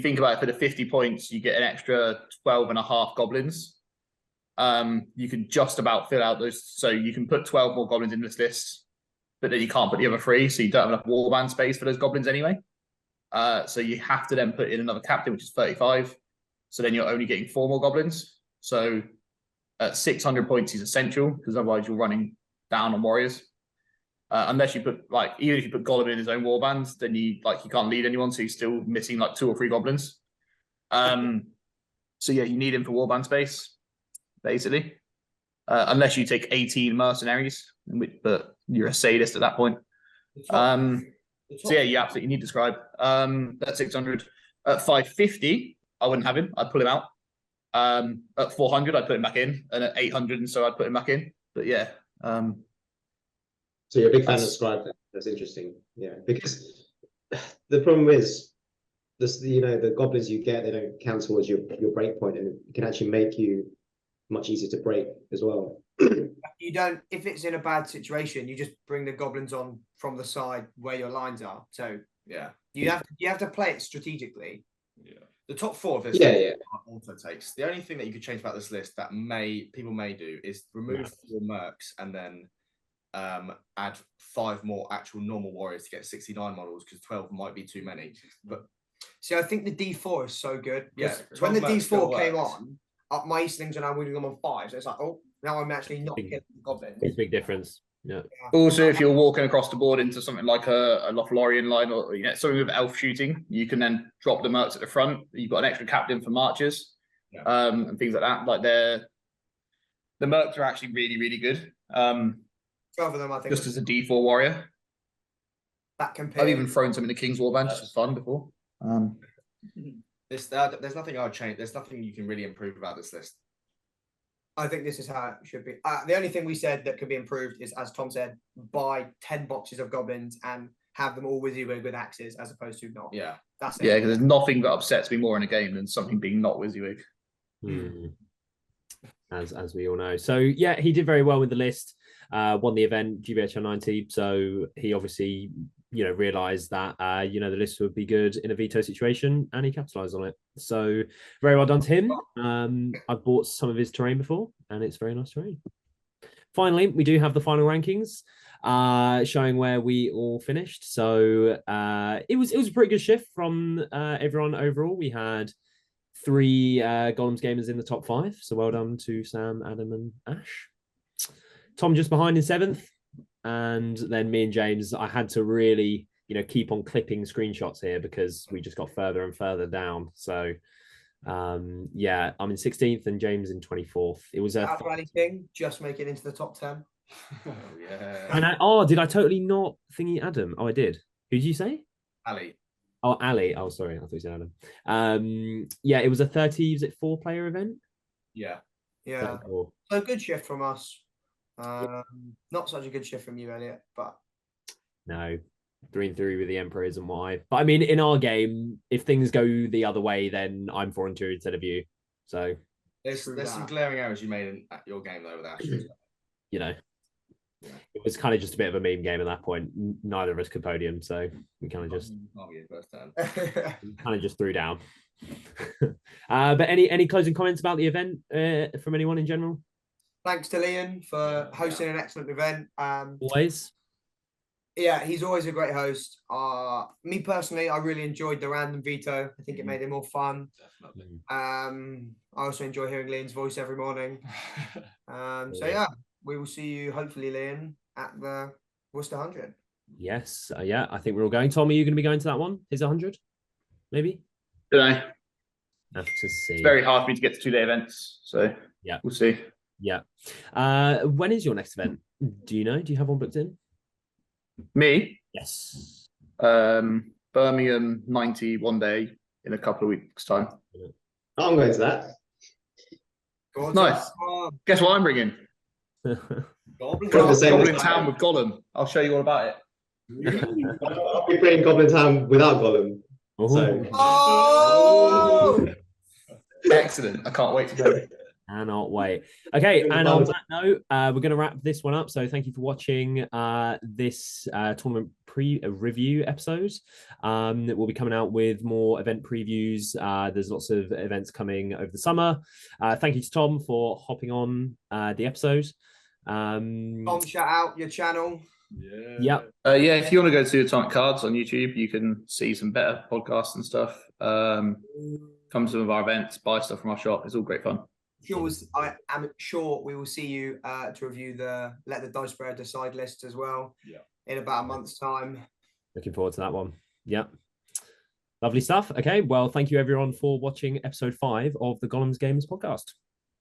think about it, for the 50 points, you get an extra 12 and a half goblins. You can just about fill out those. So you can put 12 more goblins in this list, but then you can't put the other 3, so you don't have enough warband space for those goblins anyway. So you have to then put in another captain, which is 35. So then you're only getting 4 more goblins. So at 600 points is essential, because otherwise you're running down on warriors. Unless you put even if you put Gollum in his own warband, then you can't lead anyone, so he's still missing 2 or 3 goblins. So yeah, you need him for warband space, basically. Unless you take 18 mercenaries, but you're a sadist at that point. So yeah, you absolutely need to scribe. At 600, at 550, I wouldn't have him. I'd pull him out. At 400, I'd put him back in, and at 800, and so I'd put him back in. But yeah. So you're a big fan of scribe. That's interesting. Yeah, because the problem is the goblins you get, they don't count towards your break point, and it can actually make you much easier to break as well. You don't, if it's in a bad situation, you just bring the goblins on from the side where your lines are. So Yeah. you have to play it strategically. Yeah. The top 4 of this Yeah. are auto takes. The only thing that you could change about this list that people may do is remove 4 mercs and then add 5 more actual normal warriors to get 69 models, because 12 might be too many. But see, I think the D4 is so good. Yeah, When the 12 mercs still D4 came works. on, my Eastlings are now winning them on 5. So it's like, oh, now I'm actually not killing the goblins. It's a big difference. Yeah. Also, if you're walking across the board into something like a Lothlorien line, or something with elf shooting, you can then drop the mercs at the front. You've got an extra captain for marches, and things like that. Like the mercs are actually really, really good. 12 of them, I think. Just as a D4 warrior. That compared. I've even thrown some in the King's Warband, just for fun before. There's nothing I would change. There's nothing you can really improve about this list. I think this is how it should be. The only thing we said that could be improved is, as Tom said, buy 10 boxes of goblins and have them all WYSIWYG with axes as opposed to not. Yeah. That's it. Yeah, because there's nothing that upsets me more in a game than something being not WYSIWYG. As we all know. So yeah, he did very well with the list. Won the event, GBHL 90. So he obviously, realized that, the list would be good in a veto situation, and he capitalized on it. So very well done to him. I've bought some of his terrain before, and it's very nice terrain. Finally, we do have the final rankings, showing where we all finished. So it was a pretty good shift from everyone overall. We had 3 Gollum's gamers in the top 5. So well done to Sam, Adam, and Ash. Tom just behind in 7th. and then me and James, I had to really, keep on clipping screenshots here because we just got further and further down. So, yeah, I'm in 16th and James in 24th. It was a Rally King just make it into the top 10. Oh, yeah. And did I totally not thingy Adam? Oh, I did. Who did you say? Ali. Oh, Ali. Oh, sorry, I thought you said Adam. Yeah, it was a 30. Was it 4-player event? Yeah. Yeah. 34. So good shift from us. Not such a good shift from you, Elliot, but No, 3-3 with the Emperor isn't why. But I mean, in our game, if things go the other way, then I'm 4-2 instead of you. So There's some glaring errors you made in your game though with Ashes. It was kind of just a bit of a meme game at that point. Neither of us could podium, so we kind of just First turn. kind of just threw down. But any closing comments about the event from anyone in general? Thanks to Liam for hosting an excellent event. Always. Yeah, he's always a great host. Me personally, I really enjoyed the random veto. I think it made it more fun. Definitely. I also enjoy hearing Liam's voice every morning. So yeah, we will see you hopefully, Liam, at the Worcester 100. Yes, yeah, I think we're all going. Tom, are you going to be going to that one? Is 100? Maybe? Don't know. Have to see. It's very hard for me to get to 2-day events, so yeah, we'll see. Yeah. When is your next event? Do you know? Do you have one booked in? Me? Yes. Birmingham 90 one day in a couple of weeks' time. I'm going to that. Nice. Guess what I'm bringing? Goblin Town with Gollum. I'll show you all about it. I'll be playing Goblin Town without Gollum. So. Oh! Excellent. I can't wait to go. Cannot wait. Okay, and on that note, we're going to wrap this one up. So thank you for watching this tournament review episode. We'll be coming out with more event previews. There's lots of events coming over the summer. Thank you to Tom for hopping on the episode. Tom, shout out your channel. Yeah. Yeah, if you want to go to Atomic Cards on YouTube, you can see some better podcasts and stuff. Come to some of our events, buy stuff from our shop. It's all great fun. I am sure we will see you to review the Let the Dice Spread Decide list as well. Yeah. In about a month's time. Looking forward to that one. Yeah. Lovely stuff. Okay. Well, thank you everyone for watching episode 5 of the Gollum's Games podcast.